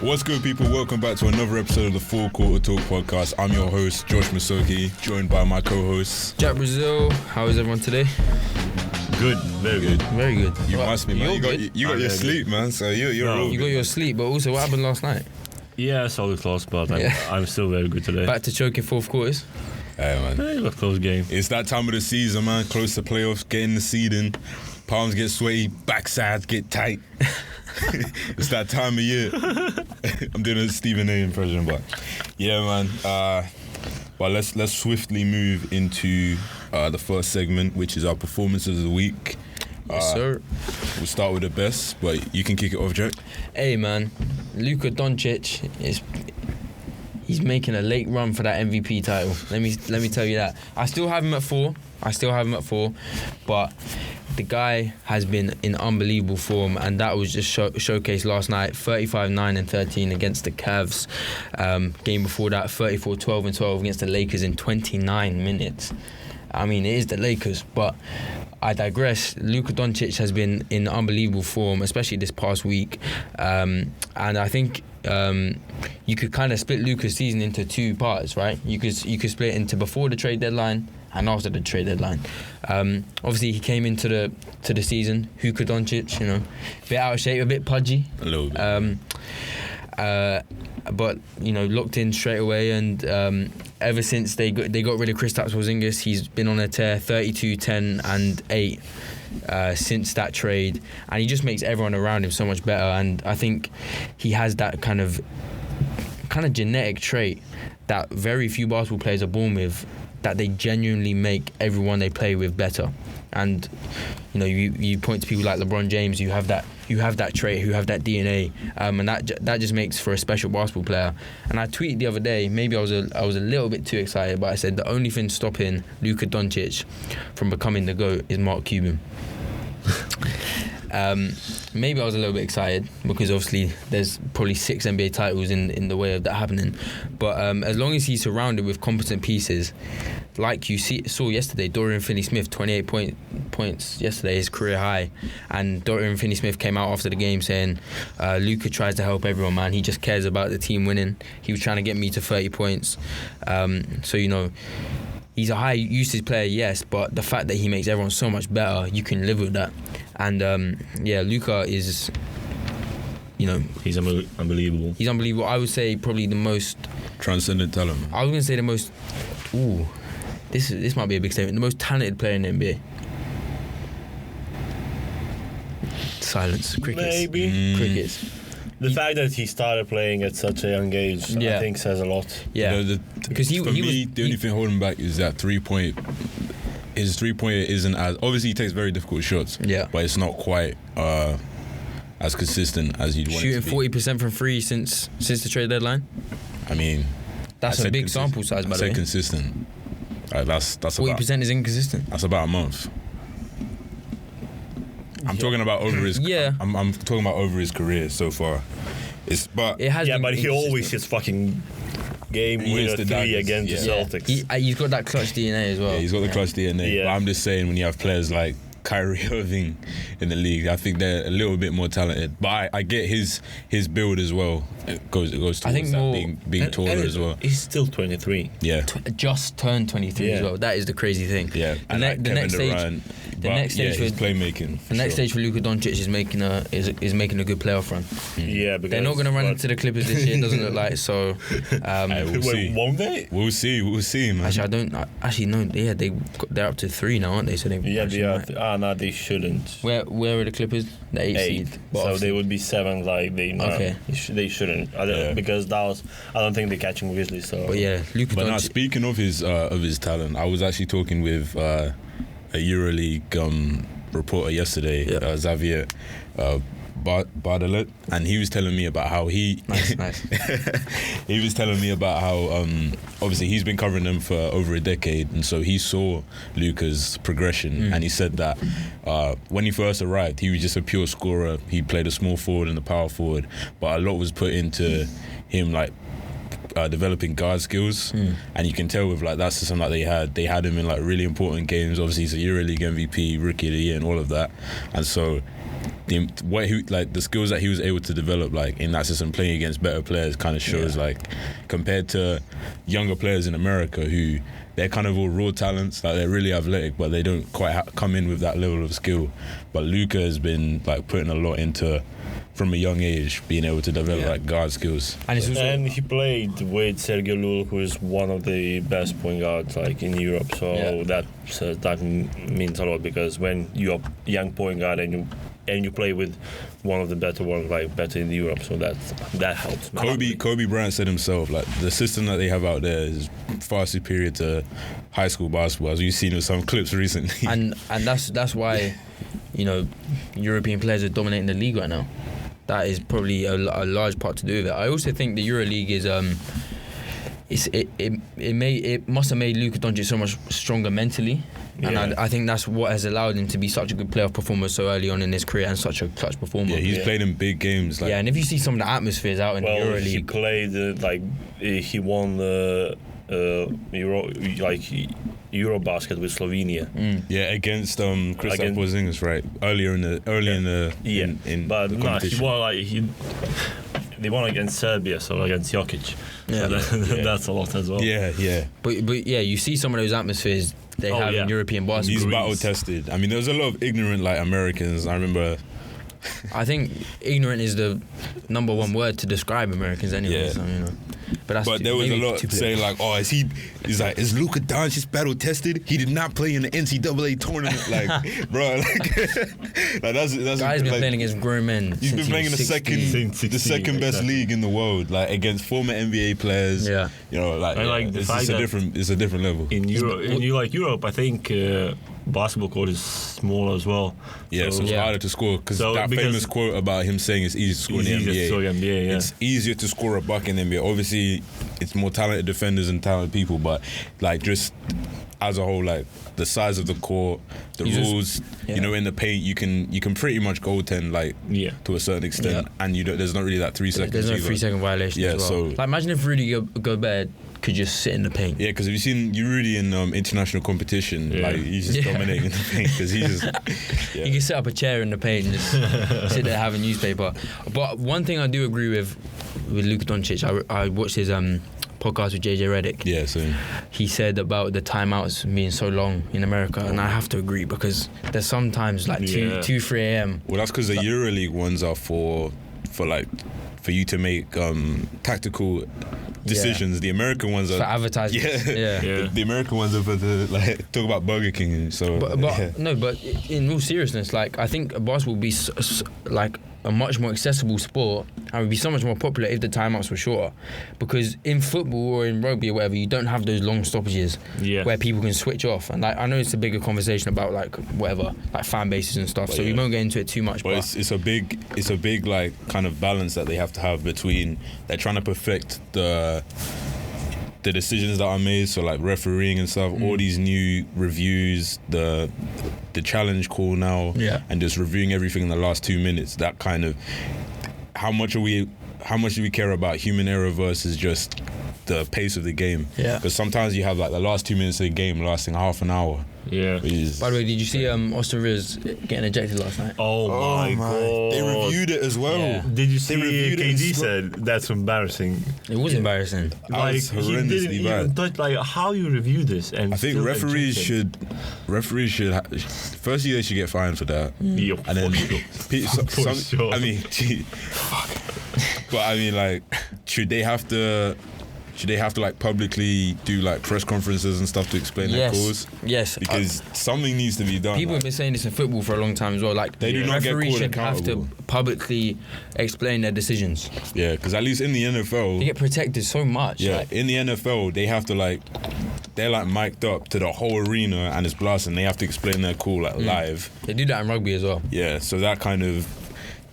What's good, people? Welcome back to another episode of the Full Quarter Talk podcast. I'm your host, Josh Masoki, joined by my co-hosts, Jack Brazil. How is everyone today? Good, very good. Very good. You must be, man. You got your sleep, man. So you're You got your sleep, but also what happened last night? Yeah, solid close, but I'm still very good today. Back to choking fourth quarters. Hey, man. It was a close game. It's that time of the season, man. Close to playoffs, getting the seeding. Palms get sweaty, backsides get tight. It's that time of year. I'm doing a Stephen A impression, but yeah, man. Well, let's swiftly move into the first segment, which is our performances of the week. Yes, sir. We'll start with the best, but you can kick it off, Jack. Hey, man. Luka Doncic he's making a late run for that MVP title. Let me tell you that. I still have him at 4, but the guy has been in unbelievable form, and that was just showcased last night. 35, 9 and 13 against the Cavs. Game before that, 34, 12 and 12 against the Lakers in 29 minutes. I mean, it is the Lakers, but I digress. Luka Doncic has been in unbelievable form, especially this past week. And I think you could kind of split Luka's season into 2 parts, right? You could split it into before the trade deadline and after the trade deadline. Obviously, he came into the season, Luka Doncic, a bit out of shape, a bit pudgy. A little bit. But locked in straight away, and ever since they got rid of Kristaps Porzingis, he's been on a tear, 32, 10 and 8 since that trade, and he just makes everyone around him so much better. And I think he has that kind of genetic trait that very few basketball players are born with, that they genuinely make everyone they play with better. And you point to people like LeBron James, who have that trait, who have that DNA, and that just makes for a special basketball player. And I tweeted the other day, maybe I was a little bit too excited, but I said the only thing stopping Luka Doncic from becoming the GOAT is Mark Cuban. Maybe I was a little bit excited because obviously there's probably 6 NBA titles in the way of that happening, but as long as he's surrounded with competent pieces, like you saw yesterday, Dorian Finney-Smith, 28 points yesterday, his career high, and Dorian Finney-Smith came out after the game saying Luka tries to help everyone, man, he just cares about the team winning. He was trying to get me to 30 points, so he's a high usage player, yes, but the fact that he makes everyone so much better, you can live with that. And Luka is, he's unbelievable. He's unbelievable. I would say probably the most transcendent talent. I was going to say the most. This might be a big statement. The most talented player in the NBA. Silence. Crickets. Maybe. Crickets. The fact that he started playing at such a young age, I think, says a lot. Yeah. Because the only thing holding him back is that 3-point. His 3-pointer isn't as, obviously he takes very difficult shots. Yeah. But it's not quite as consistent as you'd want it to be. Shooting 40% from free since the trade deadline. I mean, that's a big sample size, by the way. I said consistent. That's 40% is inconsistent. That's about a month. I'm talking about over his. Yeah. I'm talking about over his career so far. But he always hits fucking game winner 3 against the Celtics. He's got that clutch DNA as well. Yeah, he's got the clutch DNA. Yeah. But I'm just saying, when you have players like Kyrie Irving in the league, I think they're a little bit more talented. But I get his build as well. It goes towards that being taller as well. He's still 23. Yeah. Just turned 23 as well. That is the crazy thing. Yeah. And the next stage. The next stage for playmaking. The next stage for Luka Doncic is making a good playoff run. Yeah, because they're not going to run into the Clippers this year. It doesn't look like so. We'll see. Won't they? We'll see, man. Actually, no. Yeah, they're up to 3 now, aren't they? So no, they shouldn't. Where are the Clippers? The 8th seed. So they would be 7th. Like they shouldn't. Because I don't think they're catching Grizzlies. So. But yeah, Luka Doncic. Now, speaking of his talent, I was actually talking with a EuroLeague reporter yesterday, Xavier Bardelet, and he was telling me about how nice. He was telling me about how obviously he's been covering them for over a decade, and so he saw Luka's progression, and he said that when he first arrived, he was just a pure scorer. He played a small forward and a power forward, but a lot was put into him, like developing guard skills, and you can tell with that's something that they had him in really important games. Obviously he's a EuroLeague MVP, Rookie of the Year and all of that, and so the skills that he was able to develop like in that system, playing against better players, kind of shows like compared to younger players in America who they're kind of all raw talents, like they're really athletic, but they don't quite come in with that level of skill. But Luka has been like putting a lot into, from a young age, being able to develop like guard skills. And he played with Sergio Llull, who is one of the best point guards like in Europe. So that means a lot, because when you're a young point guard and you play with one of the better ones, like better in Europe, so that helps. Kobe Bryant said himself, like the system that they have out there is far superior to high school basketball, as you've seen with some clips recently. And that's why, you know, European players are dominating the league right now. That is probably a large part to do with it. I also think the EuroLeague is it must have made Luka Doncic so much stronger mentally. And I think that's what has allowed him to be such a good playoff performer so early on in his career and such a clutch performer. Yeah, he's played in big games. Like, and if you see some of the atmospheres out in the EuroLeague, he played he won the Eurobasket with Slovenia. Yeah, against Kristaps Porzingis, right? Earlier in the competition. They won against Serbia, so against Jokic. Yeah. So that's a lot as well. Yeah. But you see some of those atmospheres they have in European basketball. He's battle tested. I mean, there was a lot of ignorant like Americans. I remember. I think ignorant is the number one word to describe Americans anyway. Yeah. So, you know. But there was a lot saying like, oh, is Luka Doncic battle tested? He did not play in the NCAA tournament. Like, bro, like that's guy's been playing against grown men. He's been playing in the second best league in the world, like against former NBA players. Yeah, you know, it's a different level. In Europe, I think basketball court is smaller as well. Yeah, so it's harder to score because famous quote about him saying it's easy to score in the NBA. It's easier to score a buck in the NBA. Obviously, it's more talented defenders and talented people, but like just as a whole, like the size of the court, the rules, you know, in the paint, you can pretty much goaltend to a certain extent, and there's not really that 3 seconds. There's no 3 second violation. Yeah, as well. so like imagine if Rudy Gobert could just sit in the paint. Yeah, because have you seen Rudy in international competition? Like he's just dominating in the paint because he's just. You can set up a chair in the paint and just sit there having newspaper. But one thing I do agree with Luka Doncic, I watched his podcast with JJ Redick. Yeah, so he said about the timeouts being so long in America, and I have to agree because there's sometimes like 2-3 a.m. Well, that's because the EuroLeague ones are for you to make tactical decisions. The American ones are for advertising. The American ones are for the talk about Burger King and so. But in all seriousness, like I think basketball would be like a much more accessible sport and would be so much more popular if the timeouts were shorter, because in football or in rugby or whatever, you don't have those long stoppages where people can switch off. And like I know it's a bigger conversation about like whatever, like fan bases and stuff, so we won't get into it too much. But it's a big like kind of balance that they have to have between, they're trying to perfect the decisions that are made, so like refereeing and stuff, all these new reviews, the challenge call now, and just reviewing everything in the last 2 minutes. That kind of how much do we care about human error versus just the pace of the game? Because sometimes you have like the last 2 minutes of the game lasting half an hour. Yeah. By the way, did you see Austin Rivers getting ejected last night? Oh my God. They reviewed it as well. Yeah. Did you see KD said that's embarrassing? It was embarrassing. Like horrendously bad. Touch, like how you review this, and I think referees should firstly they should get fined for that. Yeah, and then sure. I mean, but I mean, like, should they have to like publicly do like press conferences and stuff to explain their calls? Yes. Because something needs to be done. People have been saying this in football for a long time as well. Like, they do not get called should have to publicly explain their decisions. Yeah, because at least in the NFL, they get protected so much. Yeah, in the NFL, they have to like, they're like mic'd up to the whole arena and it's blasting. They have to explain their call like live. They do that in rugby as well. Yeah, so that kind of.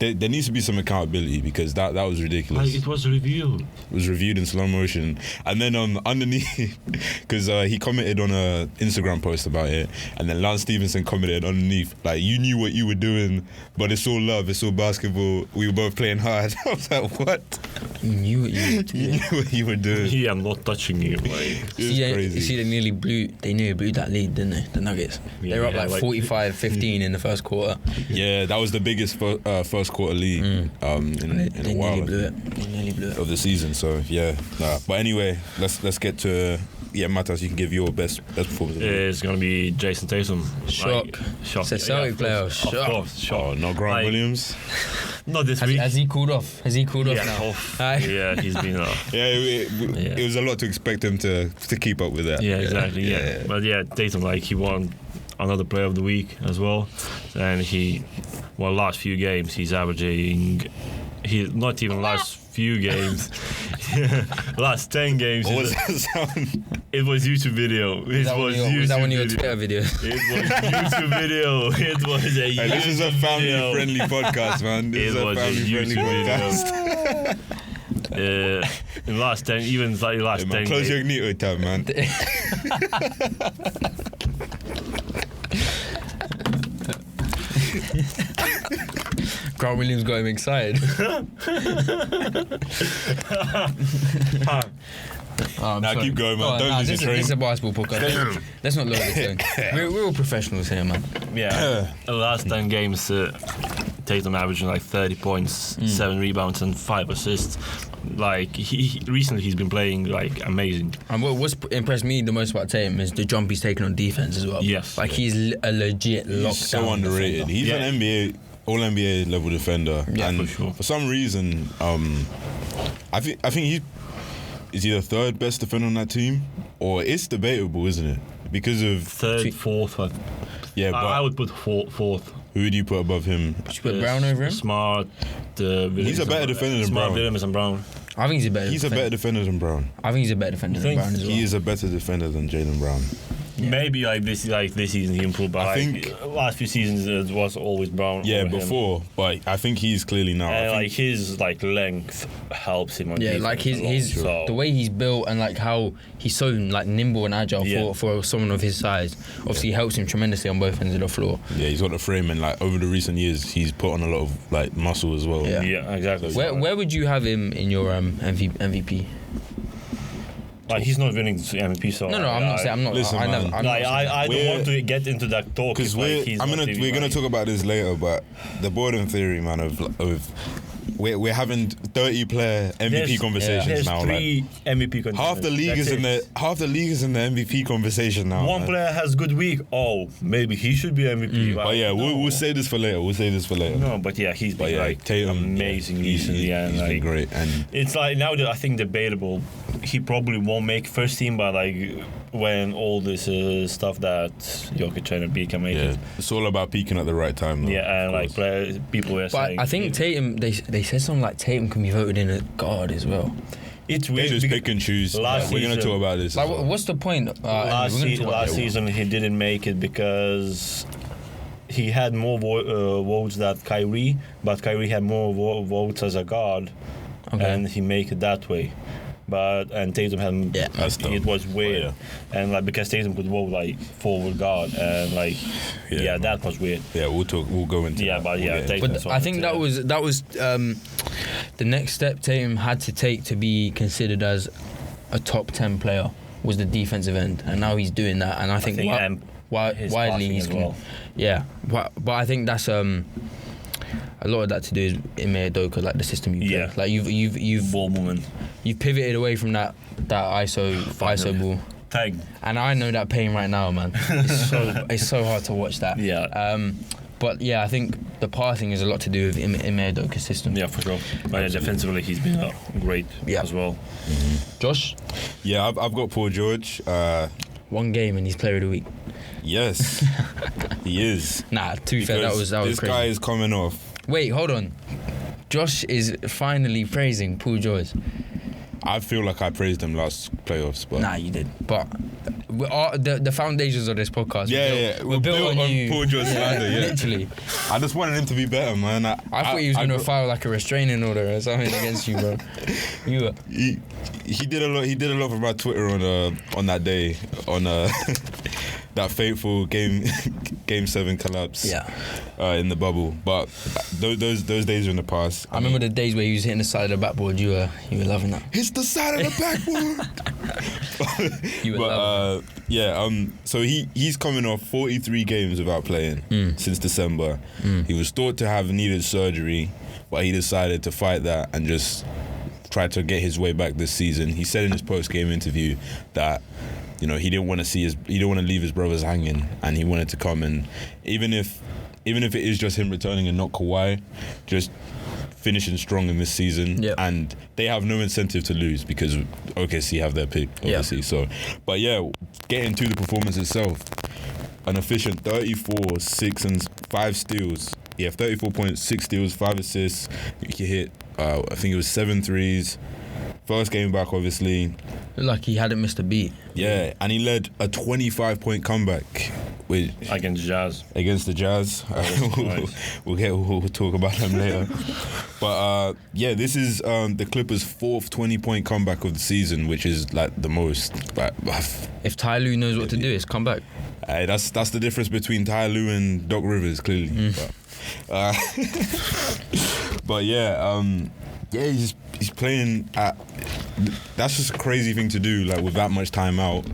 There needs to be some accountability because that was ridiculous. It was reviewed. It was reviewed in slow motion, and then underneath, because he commented on a Instagram post about it, and then Lance Stevenson commented underneath, like, you knew what you were doing, but it's all love, it's all basketball. We were both playing hard. I was like, what? You knew what you were You doing. knew what you were doing. Yeah, I'm not touching you. Like, It was crazy. They nearly blew that lead, didn't they? The Nuggets. They were up like 45-15 in the first quarter. Yeah, that was the biggest first quarter lead in a They while nearly blew it. They nearly blew it. of the season. So yeah, but anyway, let's get to Matas. You can give your best performance. Of the week. it's gonna be Jason Tatum. Shock. Shock. It's a Celtic player. Of Shock. course, shock. Oh, not Grant Like, Williams. Not this Has week. he cooled off? Has he cooled off Yeah, now? off. Aye. Yeah, he's been off. Yeah, it was a lot to expect him to keep up with that. Yeah, exactly. Yeah. But yeah, Tatum, like, he won another player of the week as well, and last few games he's averaging. Not even last few games. Last 10 games. What was that sound? It was YouTube video. Was that one of your Twitter videos? It was YouTube video. It was a Hey, this is a family-friendly podcast, man. This It is a was a family-friendly YouTube podcast. in the last 10, even slightly last Hey, 10 man, close games. your Nito tab, man. Grant Williams got him excited. Now keep going, man. Don't lose your train. This is a basketball podcast. Let's not lower this thing. We're all professionals here, man. Yeah. The last 10 games, Tatum averaging like 30 points, 7 rebounds, and 5 assists. Like, recently he's been playing like amazing. And what's impressed me the most about Tatum is the jump he's taken on defense as well. Yes. Like, he's a legit lockdown. He's so underrated. defender. He's Yeah. an NBA, all NBA level defender. Yeah, and for sure. for some reason, I think is he the third best defender on that team, or it's debatable, isn't it? Because of Third, fourth. yeah, but I would put fourth. who would you put above him? Should we put Brown over him? Smart. Williams He's a better and- defender than Smart, Brown. Williams and Brown. I think he's a better He's a better defender than Brown. I think he's a better defender than think Brown as well. He is a better defender than Jaylen Brown. Yeah. Maybe this season he improved, but I like, think- last few seasons it was always Brown. Yeah, over him. before, but I think he's clearly now. I And think like his length helps him on Yeah, defense like a lot, his so- the way he's built and like how he's so like nimble and agile Yeah. for someone of his size. Obviously, helps him tremendously on both ends of the floor. yeah, he's got the frame, and like over the recent years, he's put on a lot of like muscle as well. Yeah. Yeah, exactly. Where would you have him in your MVP? Like, he's not winning the MVP, so No, I'm not saying I'm not. Listen, I man. I'm not saying- I don't We're- want to get into that talk Because if, like, he's not even, we're gonna like- talk about this later, but the Borden theory, man, of we're having 30 player MVP There's- conversations There's now. Like, 3 MVP contenders. half the league is in the MVP conversation now. One man. player has good week. Oh, maybe he should be MVP. But yeah, no. we'll say this for later. No, but yeah, he's But been yeah, like Tatum, amazing he's recently, and been like great. And it's like now that I think debatable. He probably won't make first team, but like when all this stuff that Jokic and Embiid can make yeah, it. it's all about peaking at the right time. Though, Yeah, and of like course. people were But saying. I think Tatum. They said something like Tatum can be voted in a guard as well. it's They weird. just because pick and choose. last We're gonna season- talk about this. Like, as well. what's the point? last season he didn't make it because he had more votes than Kyrie, but Kyrie had more votes as a guard, Okay. and he made it that way. And Tatum had Yeah. That's dumb. it was weird, Oh, and like because Tatum could vote like forward guard, and like Yeah. that was weird. Yeah, we'll go into. Yeah, that. but We'll yeah, get Tatum- into But So I think that was the next step Tatum had to take to be considered as a top 10 player was the defensive end, and now he's doing that. And I think, and his widely passing he's as well. yeah. But I think that's a lot of that to do is Ime Udoka, like the system you play. Yeah. Like you've ball movement. pivoted away from that ISO ball. Tag. And I know that pain right now, man. It's so hard to watch that. Yeah. But yeah, I think the passing is a lot to do with Ime Udoka's system. Yeah, for sure. But yeah, defensively, he's been great as well. Josh, Yeah, I've got Paul George. one game and he's player of the week. Yes, he is. Nah, to be fair, that was This crazy. guy is coming off. Wait, hold on. Josh is finally praising Paul George. I feel like I praised him last playoffs, but Nah, you did. But the foundations of this podcast we're built on you. Paul George's slander, yeah. Literally. I just wanted him to be better, man. I thought he was going to got- file like a restraining order or something against you, bro. You were. He did a lot. He did a lot for my Twitter on that day on that fateful game Game 7 collapse. Yeah. In the bubble, but those days are in the past. I remember the days where he was hitting the side of the backboard. You were loving that. Hits the side of the backboard. You were loving yeah. So he's coming off 43 games without playing since December. He was thought to have needed surgery, but he decided to fight that and just try to get his way back this season. He said in his post-game interview that, you know, he didn't want to leave his brothers hanging, and he wanted to come, and even if it is just him returning and not Kawhi, just finishing strong in this season. Yep. And they have no incentive to lose because OKC have their pick, obviously. Yep. So, but yeah, getting to the performance itself, an efficient 34, 6 and 5 steals. Yeah, 34 points, 6 steals, 5 assists. He hit, I think it was 7 threes. First game back, obviously. Like he hadn't missed a beat. Yeah, and he led a 25-point comeback against the Jazz. We'll talk about them later. But yeah, this is the Clippers' 4th 20-point comeback of the season, which is like the most. If Ty Lue knows what to do, it's come back. That's the difference between Ty Lue and Doc Rivers, clearly. But yeah, he's playing at. That's just a crazy thing to do, like with that much time out.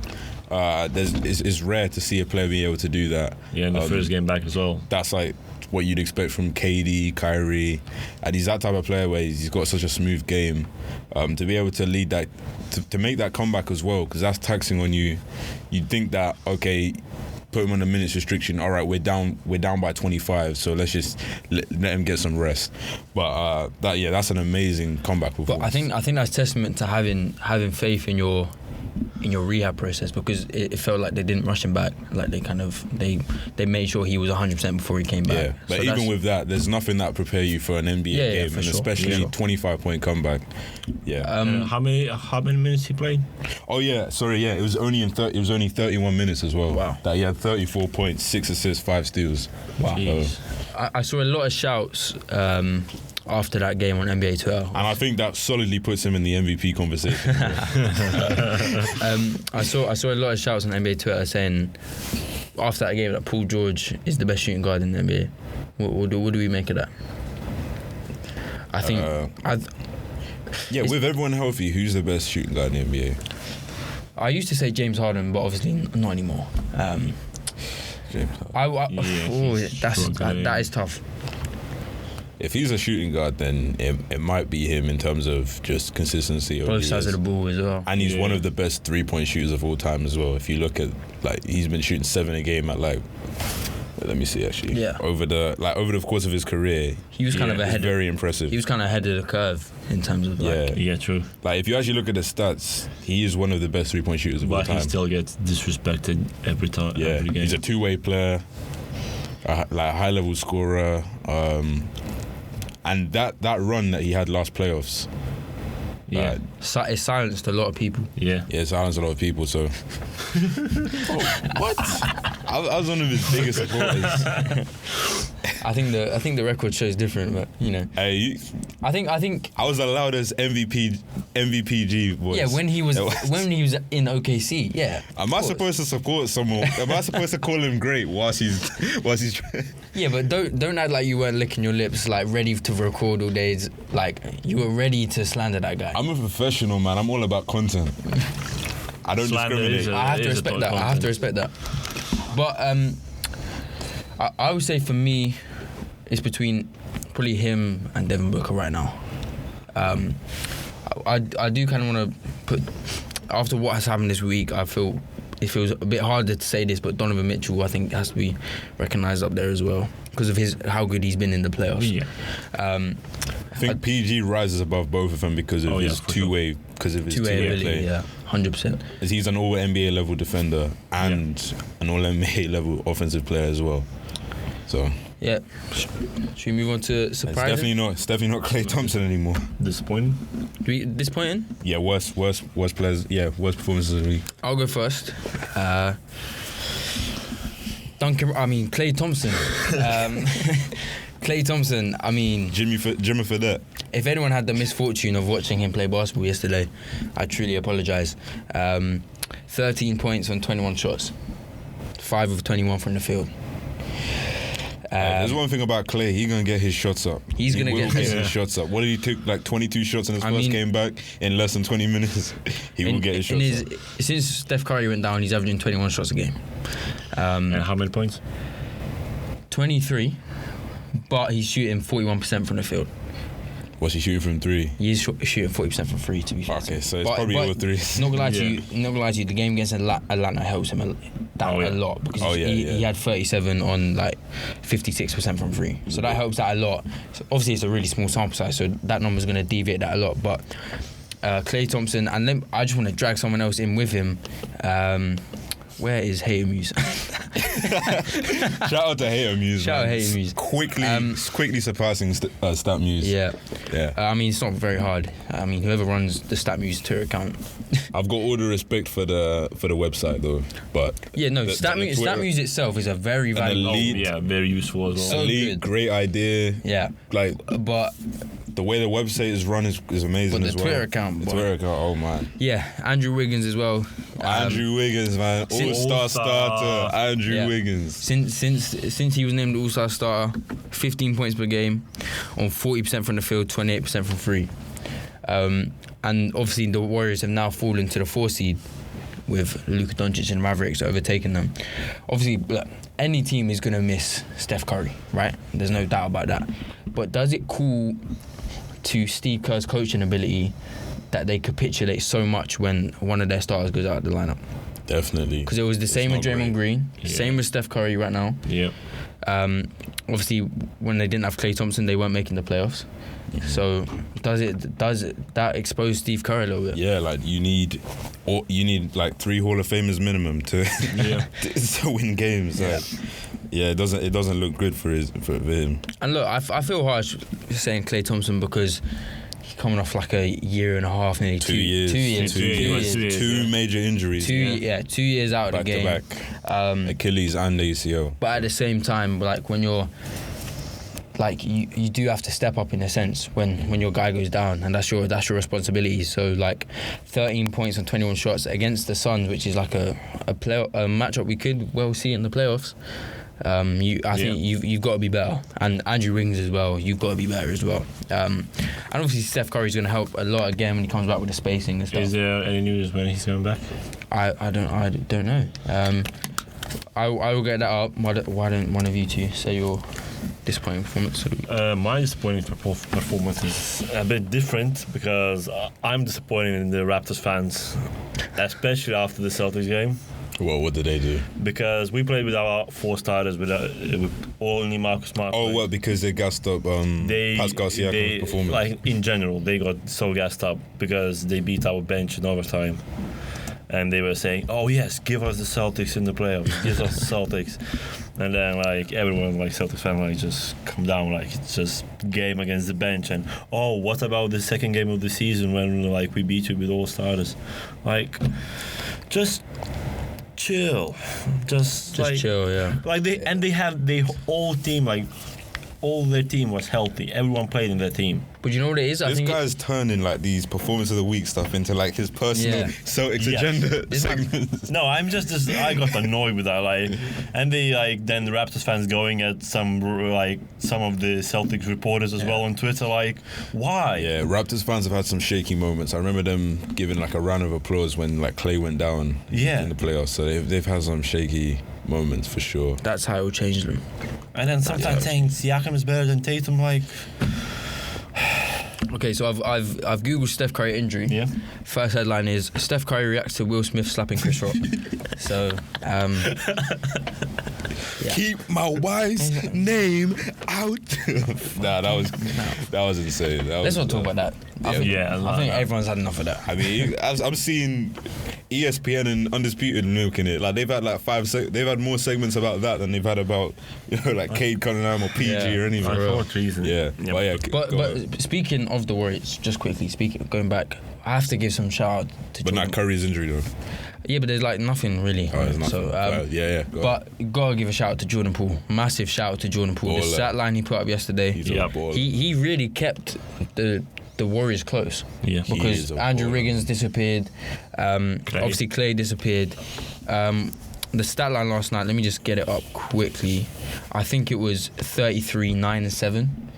It's rare to see a player be able to do that. Yeah, in the first game back as well. That's like what you'd expect from KD, Kyrie, and he's that type of player where he's got such a smooth game. To be able to lead that, to make that comeback as well, because that's taxing on you. You'd think that, okay, put him on a minutes restriction. All right, we're down by 25, so let's just let him get some rest. But that's an amazing comeback performance. But I think that's testament to having faith in your rehab process, because it felt like they didn't rush him back. Like they made sure he was 100% before he came back. Yeah, but so even with that, there's nothing that prepare you for an NBA game, and sure. especially 25-point comeback. Yeah. How many minutes he played? Oh yeah, sorry. Yeah, it was only 31 minutes as well. Wow. That he had 34 points, 6 assists, 5 steals. Wow. I saw a lot of shouts after that game on NBA Twitter. And I think that solidly puts him in the MVP conversation. I saw a lot of shouts on NBA Twitter saying after that game that Paul George is the best shooting guard in the NBA. What do we make of that? I think with everyone healthy, who's the best shooting guard in the NBA? I used to say James Harden, but obviously not anymore. That is tough. If he's a shooting guard, then it might be him in terms of just consistency. Both sides of the ball as well. And he's one of the best 3-point shooters of all time as well. If you look at, like, he's been shooting 7 a game at, like, let me see actually. Yeah. Over the course of his career, he was kind of ahead. Very impressive. He was kind of ahead of the curve in terms of true. Like if you actually look at the stats, he is one of the best 3-point shooters of all time. But he still gets disrespected every time. Yeah, every game. He's a 2-way player, a high-level scorer. And that run that he had last playoffs, it silenced a lot of people. Yeah, it silenced a lot of people. So, what? I was one of his biggest supporters. I think the record shows different, but you know. I think I was the loudest MVPG voice. Yeah, when he was in OKC. Yeah. Am I supposed to support someone? Am I supposed to call him great whilst he's? Yeah, but don't act like you weren't licking your lips, like ready to record all days. Like you were ready to slander that guy. I'm a professional, man. I'm all about content. I don't discriminate. I have to respect that. But I would say for me, it's between probably him and Devin Booker right now. I do kind of want to put, after what has happened this week, I feel it feels a bit harder to say this, but Donovan Mitchell, I think, has to be recognised up there as well because of how good he's been in the playoffs. Yeah. I think PG rises above both of them because of his two-way ability, play. Yeah, 100%. He's an all NBA level defender and an all NBA level offensive player as well. So. Yeah. Should we move on to surprise? It's definitely not Klay Thompson anymore. Disappointing? Disappointing? Yeah, worst players. Yeah, worst performances of the week. I'll go first. Klay Thompson. Klay Thompson. I mean, Jimmy for that. If anyone had the misfortune of watching him play basketball yesterday, I truly apologise. 13 points on 21 shots, 5 of 21 from the field. There's one thing about Clay. He's gonna get his shots up. He's gonna get his shots up. What did he take? Like 22 shots in his first game back in less than 20 minutes. He will get his shots up. Since Steph Curry went down, he's averaging 21 shots a game. And how many points? 23, but he's shooting 41% from the field. What's he shooting from three? He's shooting 40% from three, to be fair. Okay, so it's probably over three. Not gonna lie to you. Not gonna lie to you. The game against Atlanta helps him a lot because he had 37 on like 56% from three. So that helps out a lot. So obviously, it's a really small sample size, so that number's gonna deviate that a lot. But Klay Thompson, and then I just want to drag someone else in with him. Where is Hater Muse? Shout out to Hater Muse. Shout out Hater Muse. Quickly surpassing Stat Muse. Yeah. Yeah. I mean, it's not very hard. I mean, whoever runs the Stat Muse Twitter account. I've got all the respect for the website though, but Stat Muse itself is a very valuable, very useful as well. So good. Great idea. Yeah. But the way the website is run is amazing as well. Twitter account, oh man. Yeah, Andrew Wiggins as well. Andrew Wiggins, man, all-star starter. Andrew Wiggins. Since he was named all-star starter, 15 points per game, on 40% from the field, 28% from free. And obviously the Warriors have now fallen to the 4 seed with Luka Doncic and Mavericks overtaking them. Obviously, any team is going to miss Steph Curry, right? There's no doubt about that. But does it cool to Steve Kerr's coaching ability that they capitulate so much when one of their stars goes out of the lineup? Definitely. Because it was the same with Draymond Green, same with Steph Curry right now. Yeah. Obviously, when they didn't have Klay Thompson, they weren't making the playoffs. Mm-hmm. So does that expose Steve Kerr a little bit? Yeah, like you need like 3 Hall of Famers minimum to to win games. Yeah. It doesn't look good for him. And look, I feel harsh saying Klay Thompson because he's coming off like a year and a half, nearly 2 years. 2 years. 2 major injuries. 2 years out of the game. Back to back. Achilles and ACL. But at the same time, like when you're like you do have to step up in a sense when your guy goes down, and that's your responsibility. So like 13 points on 21 shots against the Suns, which is like a matchup we could well see in the playoffs. I think you've got to be better, and Andrew Wiggins as well. You've got to be better as well. And obviously Steph Curry's going to help a lot again when he comes back with the spacing and stuff. Is there any news when he's coming back? I don't know. I will get that up. Why don't one of you two say your disappointing performance? My disappointing performance is a bit different because I'm disappointed in the Raptors fans, especially after the Celtics game. Well, what did they do? Because we played with our 4 starters with only Marcus Smart. Oh, well, because they gassed up Pascal Siakam's performance. Like in general, they got so gassed up because they beat our bench in overtime. And they were saying, "Oh yes, give us the Celtics in the playoffs. Give us the Celtics." And then like everyone, like Celtics fan, like just come down, like it's just game against the bench. And what about the second game of the season when like we beat you with all starters? Like, just chill, just like, chill, yeah. Like they have the whole team, like all their team was healthy. Everyone played in their team. But you know what it is? This guy's turning like these performance of the week stuff into like his personal Celtics agenda segments. No, I got annoyed with that. Like, and they like then the Raptors fans going at some of the Celtics reporters as well on Twitter. Like, why? Yeah, Raptors fans have had some shaky moments. I remember them giving like a round of applause when like Klay went down in the playoffs. So they've had some shaky moments for sure. That's how it will change them. And then sometimes saying Siakam is better than Tatum, like. Okay, so I've googled Steph Curry injury. Yeah. First headline is Steph Curry reacts to Will Smith slapping Chris Rock. So, keep my wife's name out. Nah, that was insane. Let's not talk about that. I think everyone's had enough of that. I mean, I'm seeing ESPN and Undisputed milking it. Like they've had like they've had more segments about that than they've had about like Cade Cunningham or PG or anything. For reason. Yeah. But speaking of the Warriors, just quickly going back, I have to give some shout out to. But not Curry's injury though. Yeah, but there's like nothing really. Oh, there's nothing. So, but gotta give a shout out to Jordan Poole. Massive shout out to Jordan Poole. The stat line he put up yesterday. He really kept the Warriors close. Yeah. Because Andrew Wiggins disappeared. Obviously Klay disappeared. the stat line last night, let me just get it up quickly. I think it was 33, 9 and 7.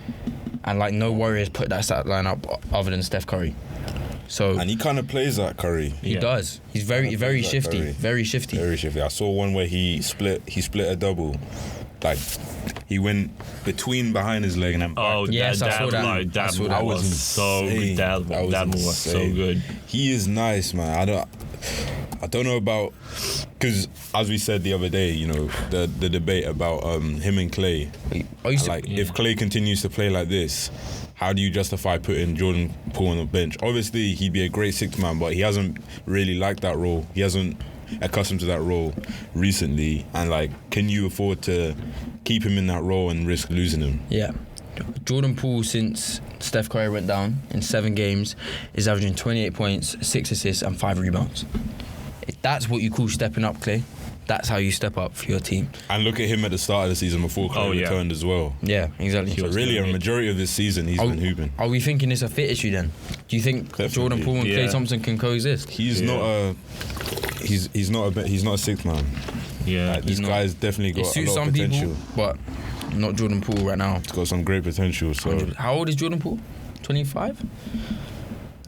And like no Warriors put that stat line up other than Steph Curry. So And he kind of plays like Curry. he does. He's very shifty. Curry. Very shifty. Very shifty. I saw one where he split a double. Like he went behind his leg and then back. Oh, yes, I saw that. Like, that I saw that. was so insane. good. That move was so insane. good. He is nice, man. I don't know about, because as we said the other day, you know, the debate about him and Clay. If Clay continues to play like this, how do you justify putting Jordan Poole on the bench? Obviously, he'd be a great sixth man, but he hasn't really liked that role. He hasn't accustomed to that role recently. And like, can you afford to keep him in that role and risk losing him? Yeah. Jordan Poole, since Steph Curry went down in 7 games, is averaging 28 points, 6 assists and 5 rebounds. If that's what you call stepping up, Clay, that's how you step up for your team. And look at him at the start of the season before Clay returned as well. Yeah, exactly. So really, a majority of this season, he's been hooping. Are we thinking it's a fit issue then? Do you think Definitely. Jordan Poole and Klay Thompson can coexist? He's not a sixth man. Yeah, This guy's definitely got a lot of potential. People, but not Jordan Poole right now. He's got some great potential. So how old is Jordan Poole? 25?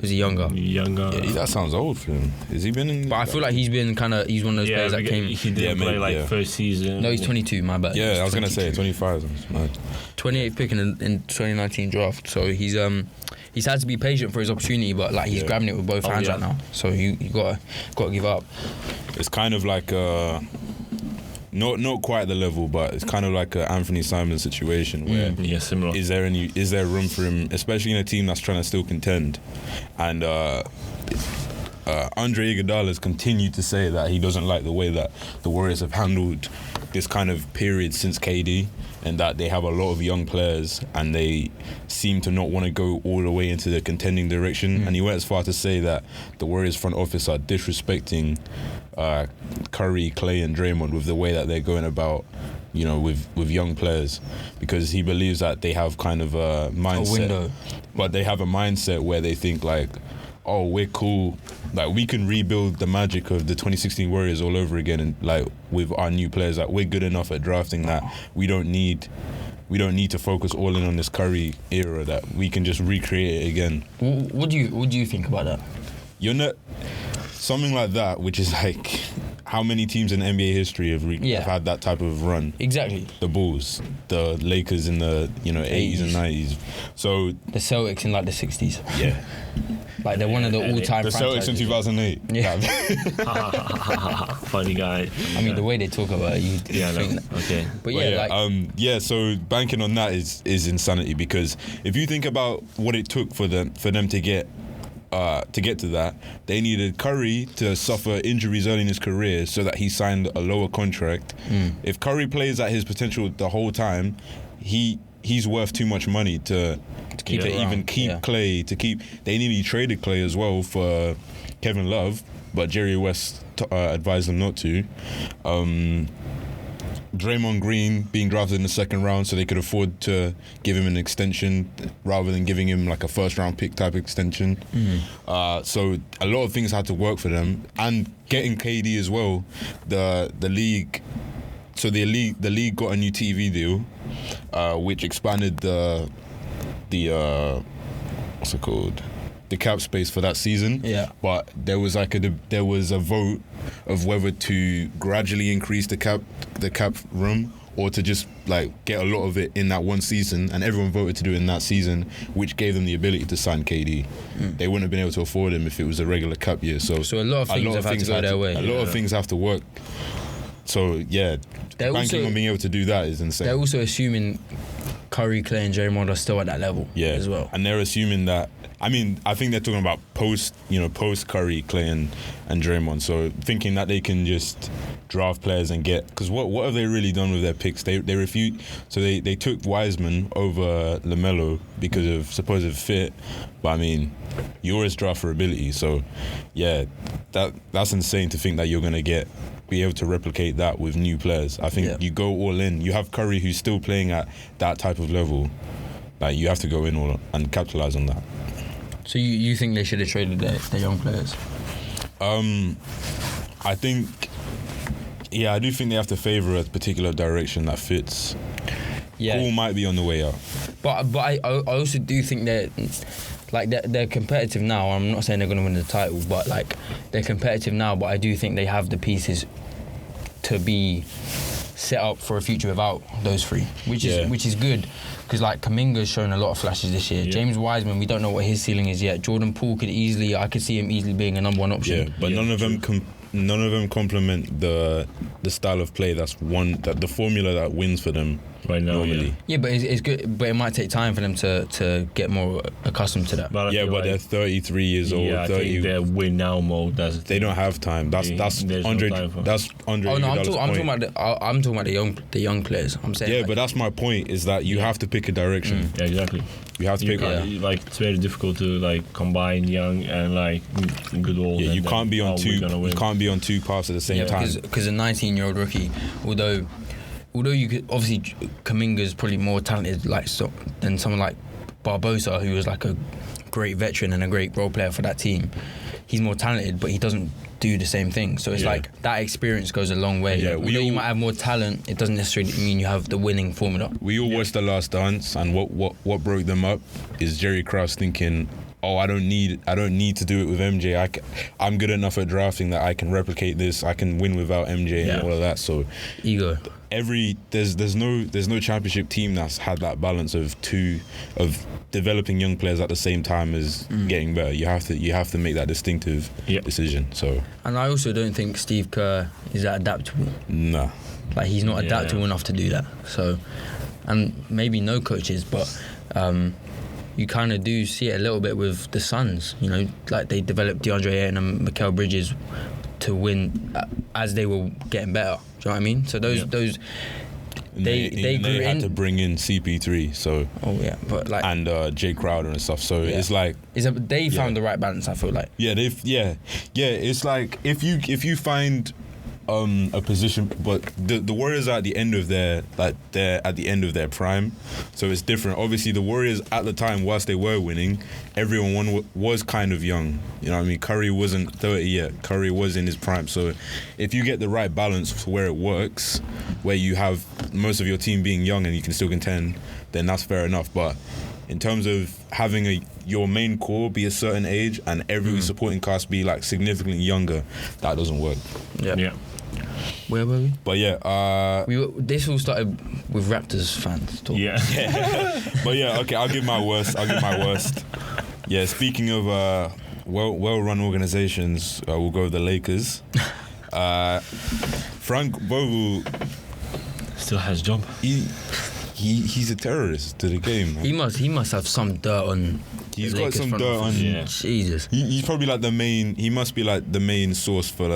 Is he younger? Yeah, that sounds old for him. Has he been in? But I feel like he's one of those players that came. He didn't play first season. No, he's 22. My bad. Yeah, I was gonna say 25. 28th pick in 2019 draft. So he's had to be patient for his opportunity, but like he's grabbing it with both hands right now. So you gotta give up. It's kind of like not quite the level, but it's kind of like an Anthony Simons situation where similar. Is there room for him, especially in a team that's trying to still contend? And Andre Iguodala has continued to say that he doesn't like the way that the Warriors have handled this kind of period since KD, and that they have a lot of young players and they seem to not want to go all the way into the contending direction. And he went as far to say that the Warriors front office are disrespecting Curry, Clay and Draymond with the way that they're going about, you know, with young players, because he believes that they have kind of a mindset, but they have a mindset where they think like, oh, we're cool, like we can rebuild the magic of the 2016 Warriors all over again, and like with our new players, like we're good enough at drafting that we don't need to focus all in on this Curry era, that we can just recreate it again. What do you think about that? You're not something like that, which is like how many teams in NBA history have had that type of run? Exactly. The Bulls, the Lakers in the 80s and 90s. So the Celtics in like the 60s. Yeah. Like they're one of the all-time. The Celtics in 2008. Yeah. Funny guy. I mean, the way they talk about it, you think that. Okay. But so banking on that is insanity, because if you think about what it took for them to get to that, they needed Curry to suffer injuries early in his career so that he signed a lower contract. If Curry plays at his potential the whole time, he's worth too much money to keep Clay. They nearly traded Clay as well for Kevin Love, but Jerry West advised them not to. Draymond Green being drafted in the second round, so they could afford to give him an extension rather than giving him like a first round pick type extension. So a lot of things had to work for them, and getting KD as well. The league got a new TV deal, which expanded the what's it called? The cap space for that season. Yeah. But there was a vote of whether to gradually increase the cap room or to just like get a lot of it in that one season, and everyone voted to do it in that season, which gave them the ability to sign KD. They wouldn't have been able to afford him if it was a regular cap year. So a lot of things have had to go their way. A lot of things have to work. So yeah, banking on being able to do that is insane. They're also assuming Curry, Clay and Draymond are still at that level as well. And they're assuming that, I think they're talking about post Curry, Clay and Draymond. So thinking that they can just draft players and get, because what have they really done with their picks? They refute. So they took Wiseman over LaMelo because of supposed fit. But I mean, you always draft for ability. So yeah, that's insane to think that you're gonna be able to replicate that with new players. I think you go all in. You have Curry who's still playing at that type of level. Like you have to go in all and capitalize on that. So you think they should have traded their young players? I think Yeah, I do think they have to favour a particular direction that fits. Yeah. Paul might be on the way out. But I also do think that like they're competitive now. I'm not saying they're going to win the title, but like they're competitive now. But I do think they have the pieces to be set up for a future without those three, which is good. Because like Kuminga's shown a lot of flashes this year. Yeah. James Wiseman, we don't know what his ceiling is yet. Jordan Poole I could see him easily being a number one option. Yeah, but none of them complement the style of play that the formula that wins for them right now. normally. Yeah, but it's good. But it might take time for them to get more accustomed to that. But They're 33 years old. Yeah, I 30. think they're win now mode. They don't have time. That's Andre. No time for. That's Andre. Oh no, I'm Iguodala's talking about the young players. I'm saying. Yeah, like, but that's my point. Is that you have to pick a direction. Yeah, exactly. You have to pick. Like it's very difficult to like combine young and like good old. Yeah, you can't be on two. You can't be on two paths at the same time. Because a 19-year-old rookie, although you could obviously Kuminga's probably more talented than someone like Barbosa, who was like a great veteran and a great role player for that team. He's more talented, but he doesn't do the same thing. So it's like that experience goes a long way. Yeah, you might have more talent, it doesn't necessarily mean you have the winning formula. We all watched The Last Dance, and what broke them up is Jerry Krause thinking, oh, I don't need to do it with MJ. I'm good enough at drafting that I can replicate this. I can win without MJ and all of that. So ego. There's no championship team that's had that balance of developing young players at the same time as getting better. You have to make that distinctive decision. So. And I also don't think Steve Kerr is that adaptable. Nah. Like he's not adaptable enough to do that. So, and maybe no coaches, but. You kind of do see it a little bit with the Suns, you know, like they developed DeAndre Ayton and Mikal Bridges to win as they were getting better. Do you know what I mean? So those they had to bring in CP3, so but like and Jay Crowder and stuff. So it's like they found the right balance. I feel like it's like if you find a position, but the Warriors are at the end of they're at the end of their prime, so it's different. Obviously, the Warriors at the time, whilst they were winning, everyone was kind of young. You know what I mean? Curry wasn't 30 yet. Curry was in his prime. So if you get the right balance for where it works, where you have most of your team being young and you can still contend, then that's fair enough. But in terms of having your main core be a certain age and every supporting cast be like significantly younger, that doesn't work. Yeah. Where were we? But this all started with Raptors fans talk. Yeah. But okay, I'll give my worst. Yeah, speaking of well-run organizations, we'll go with the Lakers. Frank Vogel still has a job. He's a terrorist to the game, man. He must have some dirt on. He's got some dirt on. Yeah. Jesus. He's probably like the main. He must be like the main source for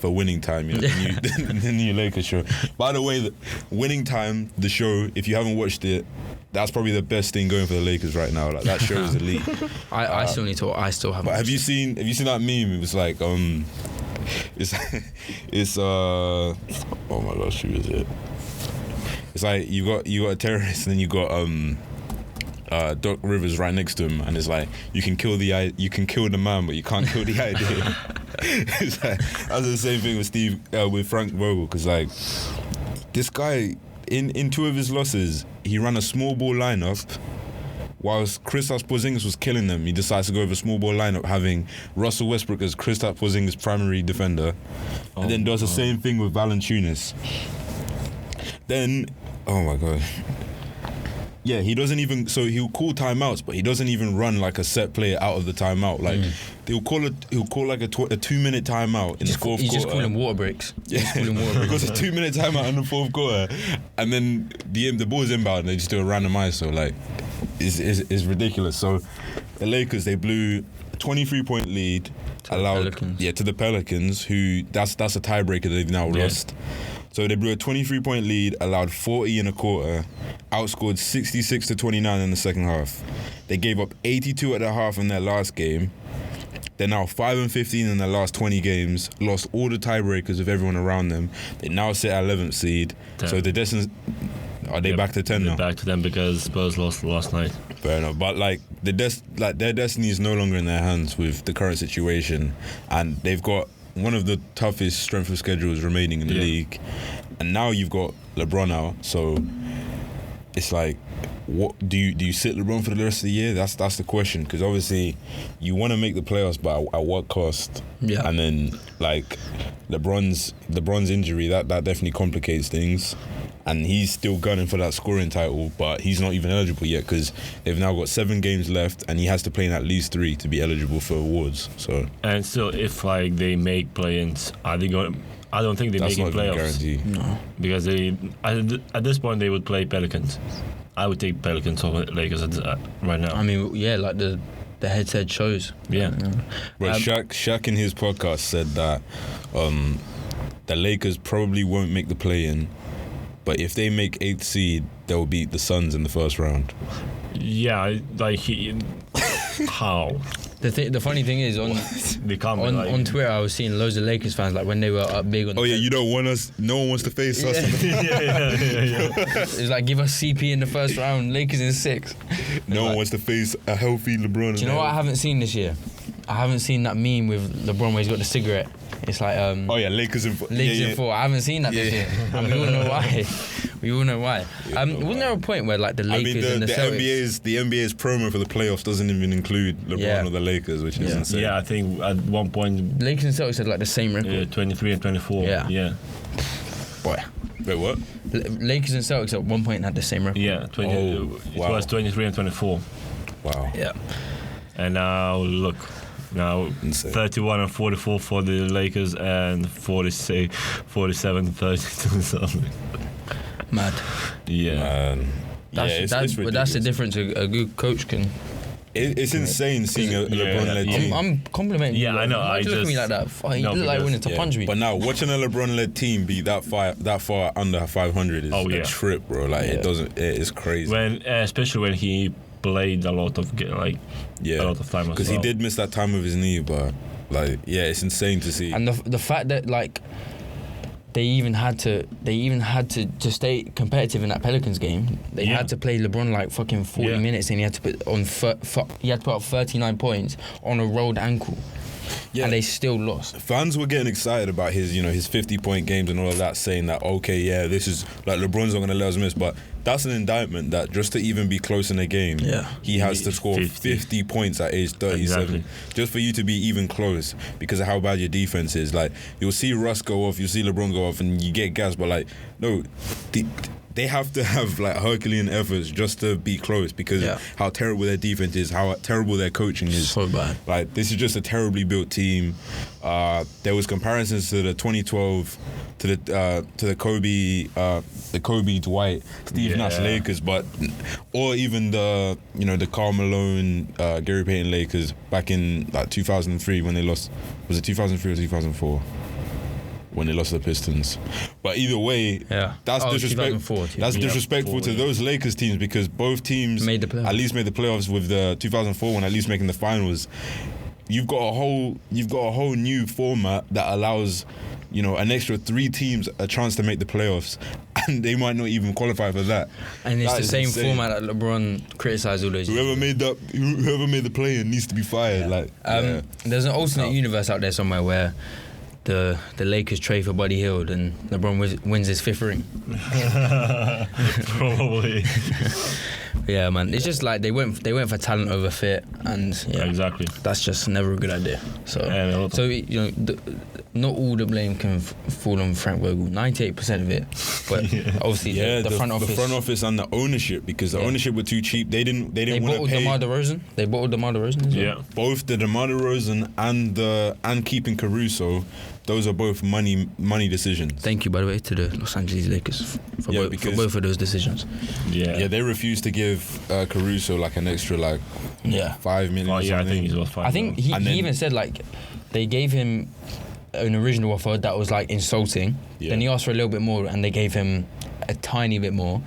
Winning Time, you know, the new Lakers show. By the way, Winning Time, the show. If you haven't watched it, that's probably the best thing going for the Lakers right now. Like that show is elite. I still need to. I still haven't. But have you seen that meme? It was like it's oh my gosh, who is it? It's like you got a terrorist and then you got Doc Rivers right next to him, and it's like you can kill the man, but you can't kill the idea. It's like, that's the same thing with Frank Vogel, because like this guy in two of his losses, he ran a small ball lineup. Whilst Kristaps Porzingis was killing them, he decides to go with a small ball lineup, having Russell Westbrook as Kristaps Porzingis' primary defender, and then does the same thing with Valanciunas. Then, oh my god. Yeah, he doesn't even. So he'll call timeouts, but he doesn't even run like a set play out of the timeout. Like he'll call like a 2-minute timeout in the fourth quarter. He's just calling water breaks. Yeah, because a 2-minute timeout in the fourth quarter, and then the ball's inbound, and they just do a random ISO. Like, it's ridiculous. So the Lakers, they blew a 23-point lead, to the Pelicans, who that's a tiebreaker they've now lost. So they blew a 23-point lead, allowed 40 in a quarter, outscored 66-29 in the second half. They gave up 82 at the half in their last game. They're now 5-15 in their last 20 games, lost all the tiebreakers of everyone around them. They now sit at 11th seed. Damn. So the destiny, are they back to 10 now? Back to them because Spurs lost last night. Fair enough, but like their destiny is no longer in their hands with the current situation, and they've got one of the toughest strength of schedules remaining in the league, and now you've got LeBron out, so it's like, what do you sit LeBron for the rest of the year? That's the question, because obviously you want to make the playoffs, but at what cost? Yeah. And then like LeBron's injury that definitely complicates things, and he's still gunning for that scoring title, but he's not even eligible yet because they've now got 7 games left, and he has to play in at least 3 to be eligible for awards. So and still, if like they make play-ins, are they going? I don't think they're making playoffs. Guarantee. No. Because they at this point they would play Pelicans. I would take Pelicans over Lakers right now. I mean, yeah, like the head-to-head shows. Yeah. But Shaq in his podcast said that the Lakers probably won't make the play-in, but if they make 8th seed, they'll beat the Suns in the first round. Yeah, like how? The funny thing is on Twitter I was seeing loads of Lakers fans like when they were up big on. Oh yeah, you don't want us. No one wants to face us. Yeah. It's like give us CP in the first round, Lakers in 6. No one wants to face a healthy LeBron. Do you know what I haven't seen this year? I haven't seen that meme with LeBron where he's got the cigarette. It's like oh yeah, Lakers in 4. Lakers in 4. I haven't seen that this year, and we all know why. We all know why. Wasn't there a point where like the Lakers and the Celtics? The NBA's promo for the playoffs doesn't even include LeBron or the Lakers, which is insane. Yeah, I think at one point Lakers and Celtics had like the same record. 23 and 24. Yeah. Boy. Wait, what? Lakers and Celtics at one point had the same record. Yeah, it was 23 and 24. Wow. Yeah. And now look. Now insane. 31 and 44 for the Lakers and 47 32 something. Mad. Yeah. Man. That's the difference a good coach can. It's insane seeing a LeBron-led team. I'm complimenting you. Yeah, I know. Why do you look at me like that? You look like wanting to punch me. But now, watching a LeBron-led team be that far under 500 is a trip, bro. Like it's crazy. Especially when he played a lot of a lot of time as well. Because he did miss that time with his knee, but it's insane to see. And the fact that like they even had to stay competitive in that Pelicans game. They had to play LeBron like fucking 40 minutes, and he had to put up 39 points on a rolled ankle. Yeah. And they still lost. Fans were getting excited about his 50-point games and all of that, saying that this is like LeBron's not going to let us miss, but that's an indictment that just to even be close in a game, he has to score 50 points at age 37. Exactly. Just for you to be even close because of how bad your defense is. Like, you'll see Russ go off, you'll see LeBron go off, and you get gas, but like, no, they have to have like Herculean efforts just to be close because how terrible their defense is, how terrible their coaching is. So bad. Like, this is just a terribly built team. There was comparisons to the 2012 to the Kobe Dwight Steve Nash Lakers, or even the Karl Malone Gary Payton Lakers back in like 2003 when they lost. Was it 2003 or 2004? When they lost to the Pistons. But either way, that's disrespectful. That's disrespectful to those Lakers teams because both teams at least made the playoffs with the 2004 one, at least making the finals. You've got a whole new format that allows an extra 3 teams a chance to make the playoffs, and they might not even qualify for that. And it's the same insane format that LeBron criticised all those years. Whoever made the play-in needs to be fired. There's an alternate universe out there somewhere where the Lakers trade for Buddy Hield and LeBron wins his 5th ring. Probably. Yeah, man. It's just like they went for talent over fit, and exactly. That's just never a good idea. So not all the blame can fall on Frank Vogel. 98% of it, but obviously the front office. The front office and the ownership, because the ownership were too cheap. They didn't want to pay. They bought DeMar DeRozan as well. Yeah, both the DeMar DeRozan and keeping Caruso. Those are both money decisions. Thank you, by the way, to the Los Angeles Lakers for both of those decisions. Yeah, they refused to give Caruso like an extra $5 million. I think he's worth $5 million. I think he even said like they gave him an original offer that was like insulting. Yeah. Then he asked for a little bit more, and they gave him a tiny bit more.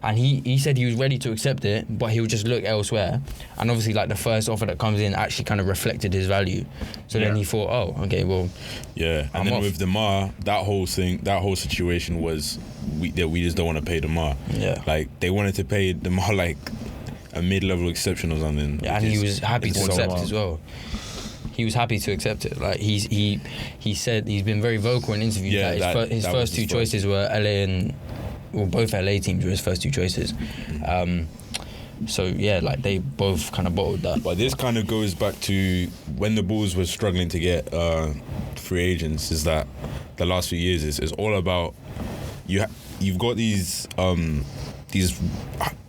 And he said he was ready to accept it, but he would just look elsewhere. And obviously, like the first offer that comes in actually kind of reflected his value. So then he thought, oh, okay, well, yeah. And then with DeMar, that whole situation was we just don't want to pay DeMar. Yeah, like they wanted to pay DeMar like a mid-level exception or something. Yeah, and he was happy to accept as well. he was happy to accept it. Like he said he's been very vocal in interviews that his first two choices were LA and both LA teams were his first two choices. So yeah, like they both kind of bottled that. But this kind of goes back to when the Bulls were struggling to get free agents. Is that the last few years is all about you've got these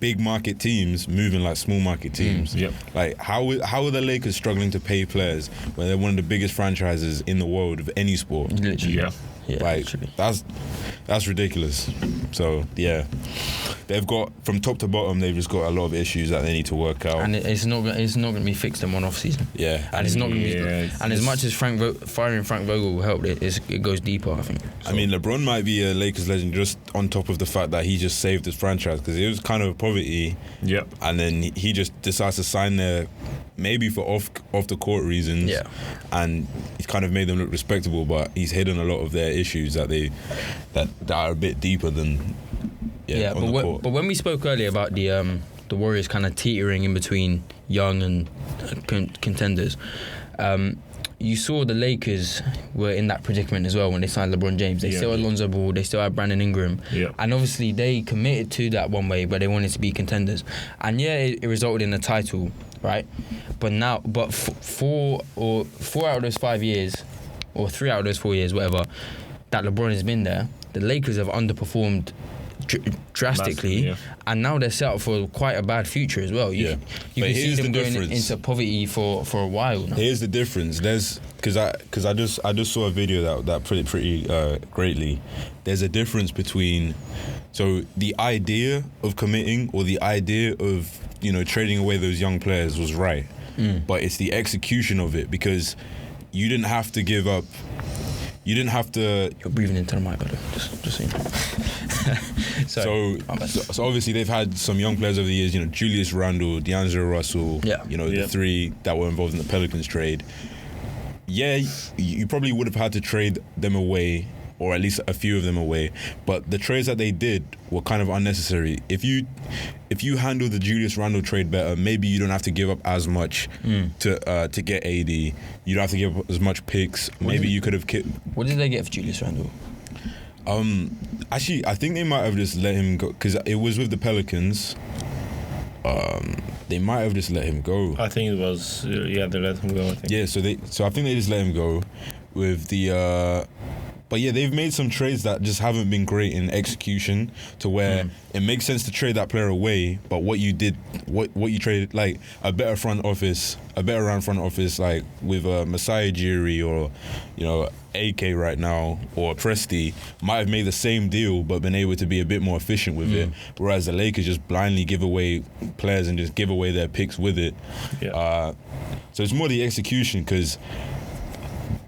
big market teams moving like small market teams. Yep. Like how are the Lakers struggling to pay players when they're one of the biggest franchises in the world of any sport? Literally. Yeah. Like literally. that's ridiculous. So yeah, they've got from top to bottom. They've just got a lot of issues that they need to work out. And it's not going to be fixed in one off season. Yeah, And it's not going to be. Yeah, And as much as firing Frank Vogel will help, it goes deeper, I think. I mean, LeBron might be a Lakers legend just on top of the fact that he just saved his franchise because it was kind of poverty. Yep. And then he just decides to sign there, maybe for off the court reasons. Yeah. And he's kind of made them look respectable, but he's hidden a lot of their issues that are a bit deeper than. Yeah, on the court. But when we spoke earlier about the Warriors kind of teetering in between young and contenders, you saw the Lakers were in that predicament as well when they signed LeBron James. They still had Lonzo Ball, they still had Brandon Ingram, and obviously they committed to that one way, but they wanted to be contenders. And yeah, it resulted in a title, right? But four out of those 5 years, or 3 out of those 4 years, whatever, that LeBron has been there, the Lakers have underperformed drastically. Massive, and now they're set up for quite a bad future as well. You can see them going into poverty for a while now. Here's the difference. There's because I just saw a video that put it pretty greatly. There's a difference between the idea of committing or the idea of trading away those young players was right, but it's the execution of it because you didn't have to give up. You didn't have to. You're breathing into the mic, brother. Just saying. So obviously they've had some young players over the years. Julius Randle, D'Angelo Russell. The three that were involved in the Pelicans trade. Yeah, you probably would have had to trade them away, or at least a few of them away. But the trades that they did were kind of unnecessary. If you handle the Julius Randle trade better, maybe you don't have to give up as much to get AD. You don't have to give up as much picks. Maybe you could have. What did they get for Julius Randle? Actually, I think they might have just let him go because it was with the Pelicans. They might have just let him go. I think it was they let him go. I think. Yeah, so I think they just let him go with the. But yeah, they've made some trades that just haven't been great in execution to where it makes sense to trade that player away, but what you traded, like a better round front office, like with Masai Ujiri or, AK right now, or Presti, might have made the same deal but been able to be a bit more efficient with it, whereas the Lakers just blindly give away players and just give away their picks with it. Yeah. So it's more the execution because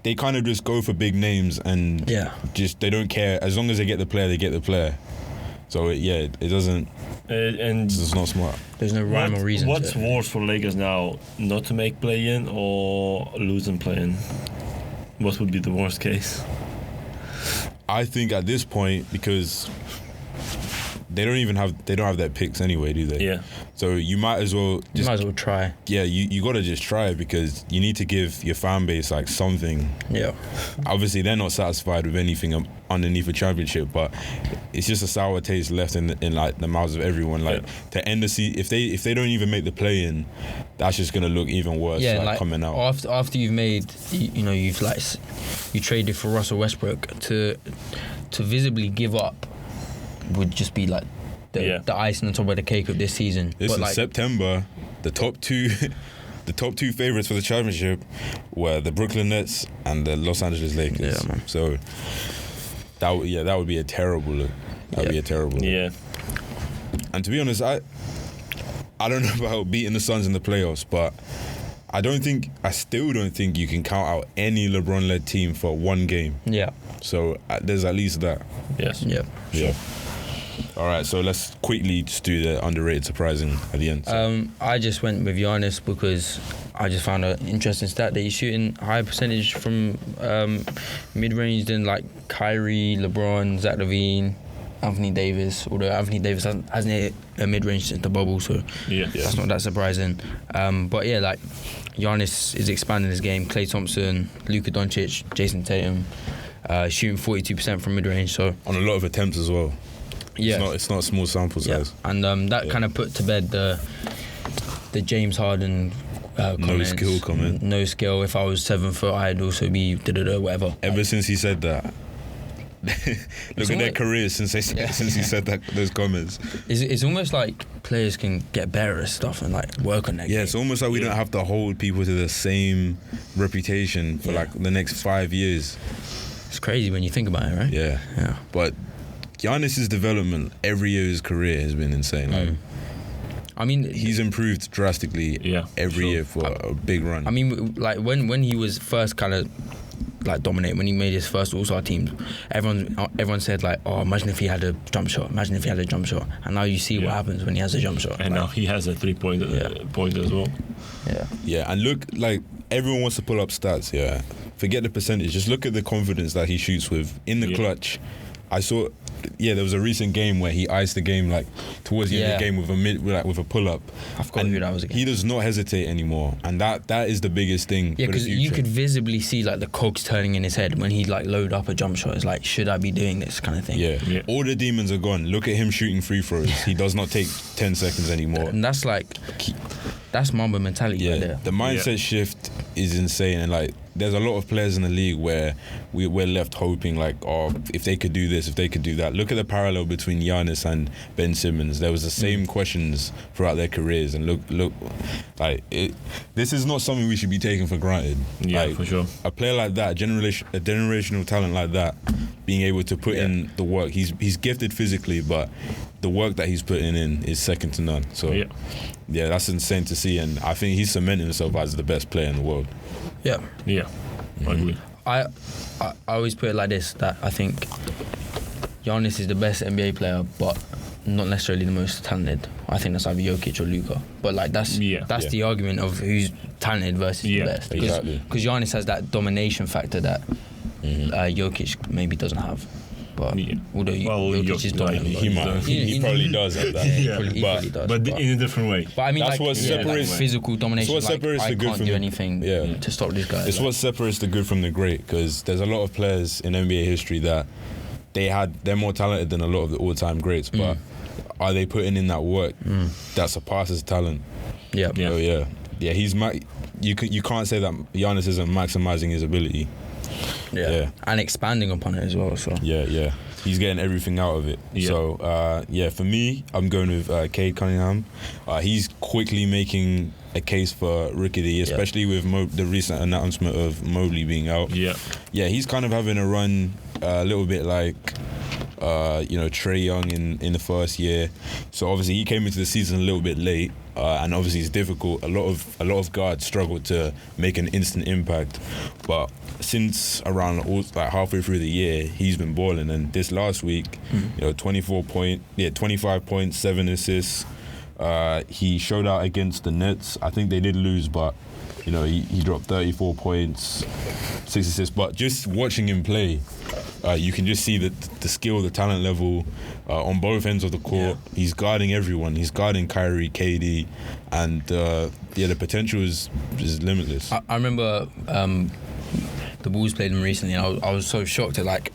they kind of just go for big names and just they don't care. As long as they get the player, they get the player. So it doesn't. And it's not smart. There's no rhyme or reason. What's worse for Lakers now? Not to make play-in or lose and play-in? What would be the worst case? I think at this point, because they don't have their picks anyway, do they? Yeah. So you might as well try. Yeah, you got to just try it because you need to give your fan base like something. Yeah. Obviously, they're not satisfied with anything underneath a championship, but it's just a sour taste left in like the mouths of everyone. Like to end the season, if they don't even make the play-in, that's just gonna look even worse. Yeah, like coming out after you've made, you traded for Russell Westbrook to visibly give up would just be like the icing on top of the cake of this season. This is September. The top two favorites for the championship were the Brooklyn Nets and the Los Angeles Lakers. Yeah, man. So that would be a terrible look. That'd be a terrible look. Yeah. And to be honest, I don't know about beating the Suns in the playoffs, but I still don't think you can count out any LeBron-led team for one game. Yeah. So there's at least that. Yes. Yeah. Yeah. All right, so let's quickly just do the underrated surprising at the end. So. I just went with Giannis because I just found an interesting stat that he's shooting higher percentage from mid-range than like Kyrie, LeBron, Zach LaVine, Anthony Davis, although Anthony Davis hasn't hit a mid-range since the bubble, so that's not that surprising. But yeah, like Giannis is expanding his game. Klay Thompson, Luka Doncic, Jason Tatum, shooting 42% from mid-range. So on a lot of attempts as well. Yeah, it's not a small sample size. And that kind of put to bed the James Harden. No skill comment. No skill. If I was 7 foot, I'd also be whatever. Ever since he said that, look at their careers since he said those comments. It's almost like players can get better at stuff and like work on that. Yeah, it's almost like we don't have to hold people to the same reputation for like the next 5 years. It's crazy when you think about it, right? Yeah. But Giannis's development every year of his career has been insane. Like, I mean, he's improved drastically every year for a big run. I mean, like when he was first kind of like dominate, when he made his first All-Star team, everyone said like, oh, imagine if he had a jump shot. And now you see what happens when he has a jump shot. And now he has a 3-point point as well. Yeah, and look, like everyone wants to pull up stats. Yeah, forget the percentage. Just look at the confidence that he shoots with in the clutch. I saw, there was a recent game where he iced the game like towards the end of the game with a pull up. I forgot who that was again. He does not hesitate anymore, and that is the biggest thing. Yeah, because you could visibly see like the cogs turning in his head when he like load up a jump shot. It's like, should I be doing this kind of thing? Yeah. All the demons are gone. Look at him shooting free throws. He does not take 10 seconds anymore. And that's like, that's Mamba mentality right there. The mindset shift is insane, and like there's a lot of players in the league where we're left hoping like, oh, if they could do this, if they could do that. Look at the parallel between Giannis and Ben Simmons. There was the same questions throughout their careers, and look, like this is not something we should be taking for granted. Yeah, like, for sure. A player like that, a generational talent like that, being able to put in the work. He's gifted physically, but the work that he's putting in is second to none. So yeah, that's insane to see, and I think he's cementing himself as the best player in the world. Yeah, I agree. I always put it like this, that I think Giannis is the best NBA player, but not necessarily the most talented. I think that's either Jokic or Luka. But like that's the argument of who's talented versus the best. Because Giannis has that domination factor that Jokic maybe doesn't have. But although Jokic is dominant, he probably does have that. He probably does. But in a different way. But I mean, that's what separates like physical domination. What separates the good I can't do anything to stop this guy. It's what separates the good from the great, because there's a lot of players in NBA history that they're more talented than a lot of the all-time greats, but are they putting in that work that surpasses talent? Yeah. So he's you can't say that Giannis isn't maximizing his ability. Yeah, and expanding upon it as well. So he's getting everything out of it. So for me, I'm going with Cade Cunningham. He's quickly making a case for Rookie of the Year, especially with the recent announcement of Mobley being out. He's kind of having a run a little bit like Trae Young in the first year. So obviously he came into the season a little bit late, and obviously it's difficult. A lot of guards struggle to make an instant impact, but since around halfway through the year, he's been balling. And this last week, 25 points, 7 assists. He showed out against the Nets. I think they did lose, but he dropped 34 points, 6 assists. But just watching him play, you can just see the skill, the talent level on both ends of the court. He's guarding everyone. He's guarding Kyrie, KD, and the potential is limitless. I remember the Bulls played him recently, and I was so shocked at like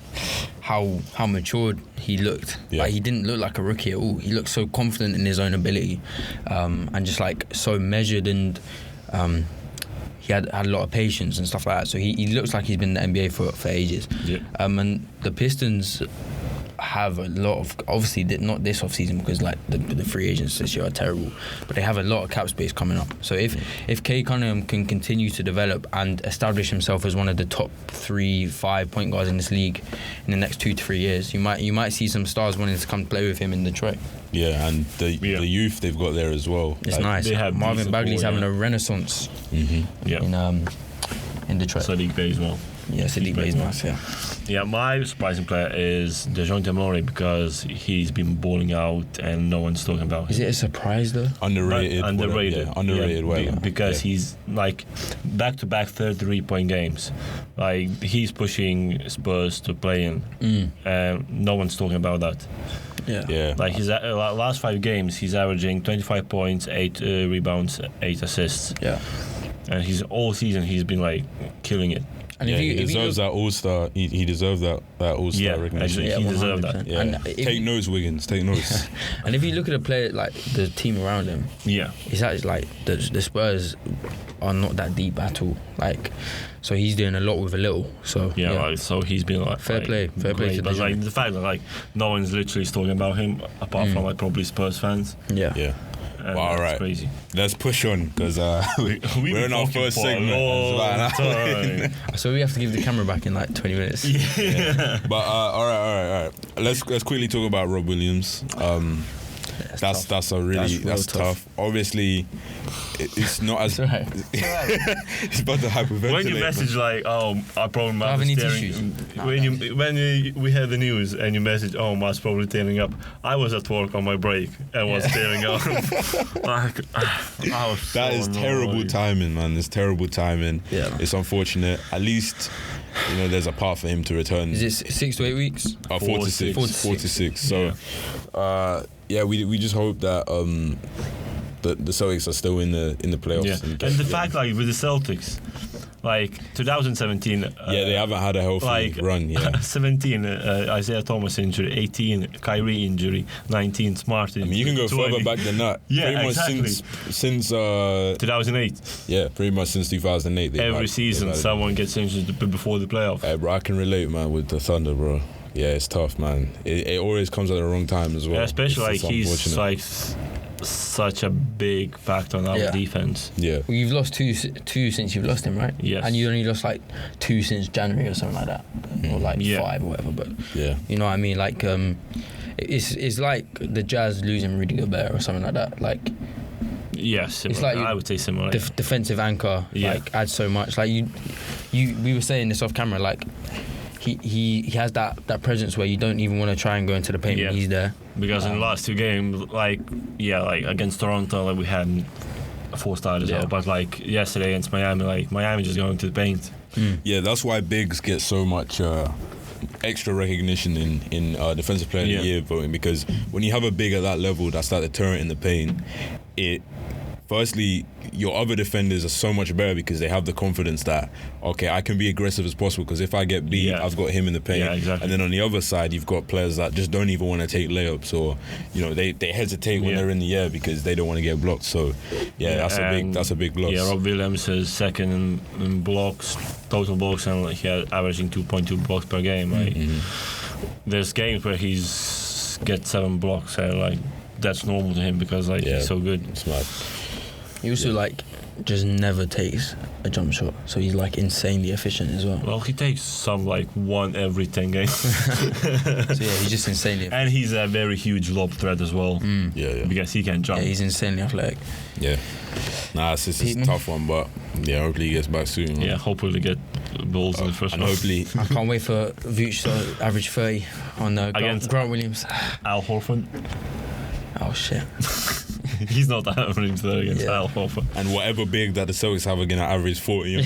how matured he looked. Like he didn't look like a rookie at all. He looked so confident in his own ability, and just like so measured, and he had a lot of patience and stuff like that. So he looks like he's been in the NBA for ages. And the Pistons have a lot of, obviously not this off season because like the free agents this year are terrible, but they have a lot of cap space coming up. So if Cade Cunningham can continue to develop and establish himself as one of the top 3-5 point guards in this league in the next 2 to 3 years, you might see some stars wanting to come play with him in Detroit. Yeah, and the youth they've got there as well. It's nice. Marvin Bagley's having a renaissance in Detroit. Sadiq Bey as well. Yeah, Sadiq Bey's nice. Yeah. Yeah, my surprising player is DeJounte Murray because he's been balling out and no one's talking about him. Is it a surprise though? Underrated. Underrated. Underrated. Because he's like back-to-back 33-point games. Like he's pushing Spurs to play in, and no one's talking about that. Yeah. Like his last 5 games, he's averaging 25 points, 8 rebounds, 8 assists. Yeah. And he's all season he's been like killing it. And he deserves that All-Star. He deserves that All-Star recognition. Actually, he deserves that. Yeah. Take notes, Wiggins. Take notes. And if you look at a player like the team around him, it's actually like the Spurs are not that deep at all. Like, so he's doing a lot with a little. So like, so he's been like fair play to but like the fact that like no one's literally talking about him apart from like probably Spurs fans. Yeah. Well, all right, crazy. Let's push on because we're in our first segment. So we have to give the camera back in like 20 minutes. Yeah. But all right. Let's quickly talk about Rob Williams. That's tough. Obviously, it's not as. Right. It's about to hyperventilate. When you message like, "Oh, I probably might have be any tearing." tissues? When we had the news and you message, "Oh, I was probably tearing up." I was at work on my break and was tearing up. That is terrible timing, man. It's terrible timing. Yeah. It's unfortunate. At least, there's a path for him to return. Is it 6 to 8 weeks? 4 to 6. 4 to 6. So, we just hope that the Celtics are still in the playoffs. Yeah. And the fact, like with the Celtics, like 2017. They haven't had a healthy run. Yeah. 17 Isaiah Thomas injury, 18 Kyrie injury, 19 Smart injury. I mean, you can go 20. further back than that. Yeah, pretty much exactly. since 2008. Yeah, pretty much since 2008. Every season, someone gets injured before the playoff. Hey, bro, I can relate, man, with the Thunder, bro. Yeah, it's tough, man. It always comes at the wrong time as well. Yeah, especially like he's like such a big factor on our defense. Yeah. Well, you've lost two since you've lost him, right? Yes. And you only lost like 2 since January or something like that, or like 5 or whatever. But you know what I mean? Like, it's like the Jazz losing Rudy Gobert or something like that. Like, yes, it's like I would say similar. Defensive anchor, like adds so much. Like we were saying this off camera, like. He has that presence where you don't even want to try and go into the paint when he's there. Because in the last 2 games, like against Toronto, like we had 4 starters out, but like yesterday against Miami, like Miami just going to the paint. Yeah, that's why bigs get so much extra recognition in defensive player of the year voting, because when you have a big at that level, that's that deterrent in the paint. Firstly, your other defenders are so much better because they have the confidence that, okay, I can be aggressive as possible because if I get beat, I've got him in the paint. Yeah, exactly. And then on the other side, you've got players that just don't even want to take layups, or they hesitate when they're in the air because they don't want to get blocked. So, that's a big loss. Yeah, Rob Williams is second in blocks, total blocks, and like, averaging 2.2 blocks per game. Like, there's games where he's get 7 blocks, and like that's normal to him because he's so good. Smart. He also like just never takes a jump shot, so he's like insanely efficient as well. Well, he takes some like 1 every 10 games. So he's just insanely efficient. And he's a very huge lob threat as well. Because he can jump. Yeah, he's insanely athletic. Yeah. It's a tough one, but hopefully he gets back soon. Yeah, hopefully get balls in the first and one. hopefully I can't wait for Vooch to average 30 on against Grant Williams. Al Horford. Oh shit. He's not averaging 30 against Al Horford. And whatever big that the Celtics have are going to average 40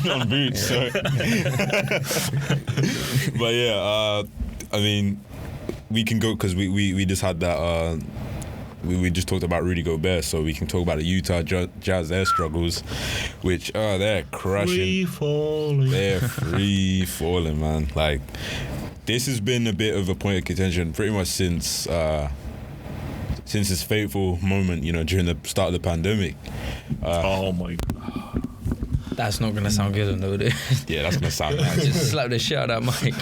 on Boots. But I mean, we can go because we just had that. We just talked about Rudy Gobert, so we can talk about the Utah Jazz, their struggles, which they're crushing. They're free falling, man. Like, this has been a bit of a point of contention pretty much since this fateful moment, during the start of the pandemic. Oh my God. That's not going to sound good, though, dude. Yeah, that's going to sound nice. Just slap the shit out of that mic.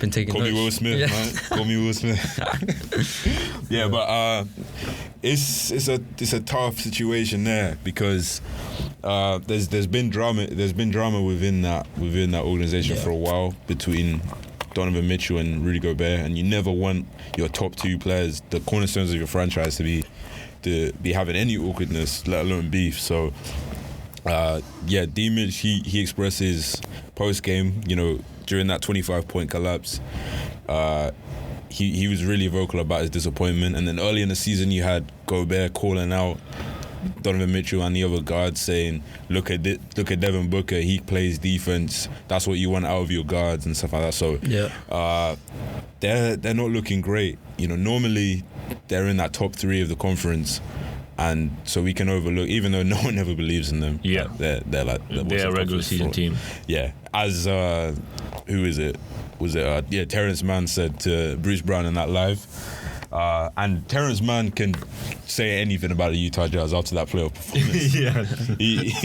Been taking Call notes. me Will Smith, man. Call me Will Smith. Yeah, but it's a tough situation there because there's been drama within that organization for a while between Donovan Mitchell and Rudy Gobert, and you never want your top 2 players, the cornerstones of your franchise, to be having any awkwardness, let alone beef. So D-Mitch, he expressed his post-game, during that 25-point collapse. He was really vocal about his disappointment. And then early in the season, you had Gobert calling out Donovan Mitchell and the other guards, saying, look at Devin Booker, he plays defense, that's what you want out of your guards and stuff like that. So they're not looking great. Normally they're in that top 3 of the conference, and so we can overlook, even though no one ever believes in them. Yeah, they're like they're a regular season team. Yeah, as who is it? Was it Terrence Mann said to Bruce Brown in that live. And Terrence Mann can say anything about the Utah Jazz after that playoff performance. Yeah,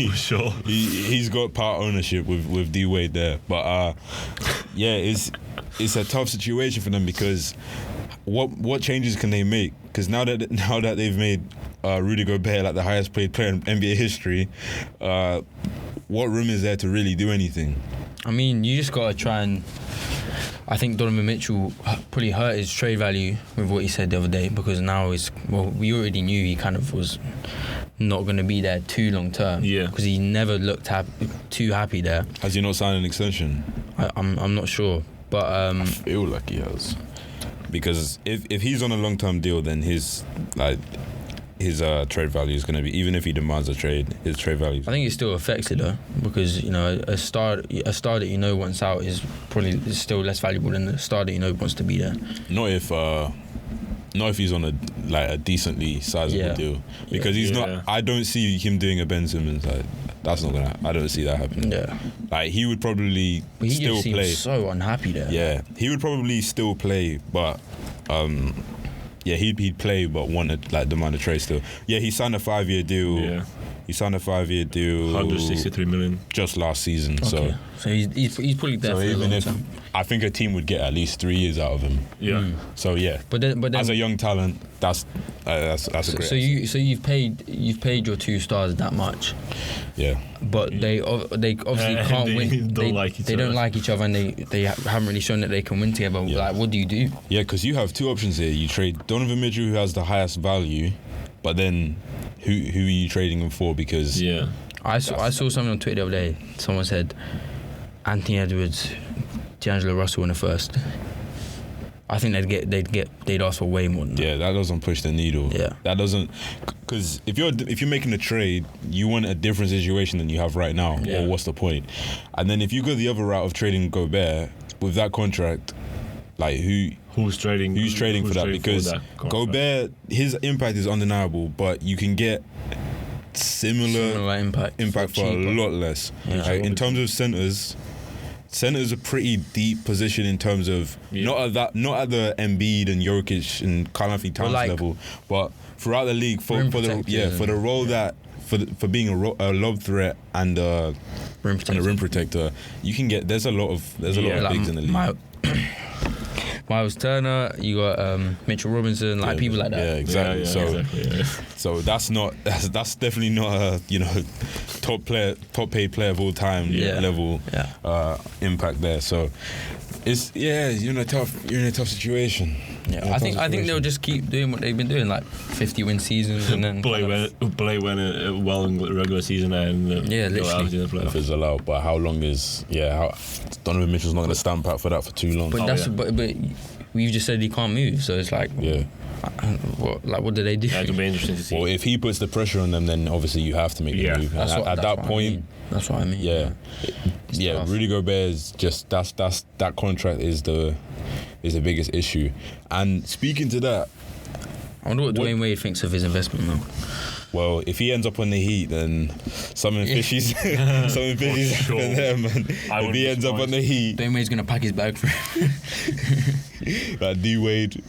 for sure. He's got part ownership with D Wade there, but it's a tough situation for them, because what changes can they make? Because now that they've made Rudy Gobert like the highest paid player in NBA history, what room is there to really do anything? I mean, you just gotta try and. I think Donovan Mitchell probably hurt his trade value with what he said the other day, because now we already knew he kind of was not going to be there too long term. Yeah. Because he never looked too happy there. Has he not signed an extension? I'm not sure, but I feel like he has, because if he's on a long term deal, then his trade value is going to be, even if he demands a trade, his trade value. I think it still affects it though, because a star that wants out is still less valuable than the star that wants to be there. Not if he's on a decently sizable deal, because he's not. I don't see him doing a Ben Simmons. That's not gonna. I don't see that happening. Yeah, he would probably still play. He just seems so unhappy there. Yeah, he would probably still play, but. He'd play, but wanted demand a trade still. Yeah, he signed a 5-year deal. Yeah, he signed a 5-year deal. $163 million just last season. Okay. So he's probably there for a long time. I think a team would get at least 3 years out of him. Yeah. So yeah. But then as a young talent, that's a great. So you've paid your 2 stars that much. Yeah. But they obviously can't win. They don't like each other, and they haven't really shown that they can win together. Yeah. What do you do? Yeah, because you have 2 options here. You trade Donovan Mitchell, who has the highest value, but then who are you trading him for? Because I saw something on Twitter the other day. Someone said Anthony Edwards, D'Angelo Russell in the first. I think they'd ask for way more than that. Yeah, that doesn't push the needle. Yeah, that doesn't, because if you're making a trade, you want a different situation than you have right now. Yeah. Or what's the point? And then if you go the other route of trading Gobert with that contract, who's trading for that? Because Gobert, his impact is undeniable, but you can get similar impact for a lot less. Yeah. In terms of center's a pretty deep position in terms of not at the Embiid and Jokic and Karl Anthony Towns level, but throughout the league for the role that for being a lob threat and a rim protector, you can get. There's a lot of bigs in the league. Miles Turner, you got Mitchell Robinson, people like that. Yeah, exactly. So that's definitely not a top paid player of all time level impact there. So you're in a tough situation. Yeah, I think they'll just keep doing what they've been doing, 50-win seasons, and then play well in regular season and literally go out in the playoffs. If it's allowed, but how long is Donovan Mitchell's not going to stamp out for that for too long. But we've just said he can't move, so it's what do they do? That could be interesting to see. Well, if he puts the pressure on them, then obviously you have to make the move. At that point, that's what I mean. Yeah. Rudy Gobert is just that contract is the biggest issue. And speaking to that, I wonder what Dwayne Wade thinks of his investment now. Well, if he ends up on the Heat, then something fishy's happening there, man. If he ends up on the Heat, Dwayne Wade's gonna pack his bag for him. D Wade,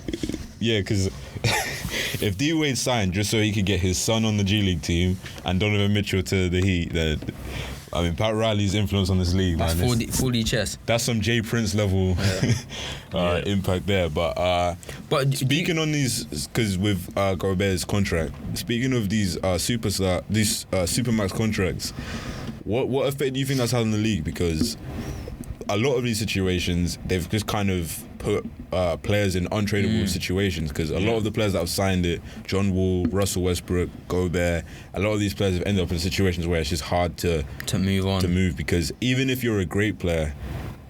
because if D Wade signed just so he could get his son on the G League team and Donovan Mitchell to the Heat, then Pat Riley's influence on this league, that's man. 4D chess. That's some Jay Prince level impact there. But speaking on these, because with Gobert's contract, speaking of these Supermax contracts, what effect do you think that's had on the league? Because a lot of these situations, they've just kind of put players in untradeable situations, because a lot of the players that have signed it, John Wall, Russell Westbrook, Gobert, a lot of these players have ended up in situations where it's just hard to move on. To move, because even if you're a great player,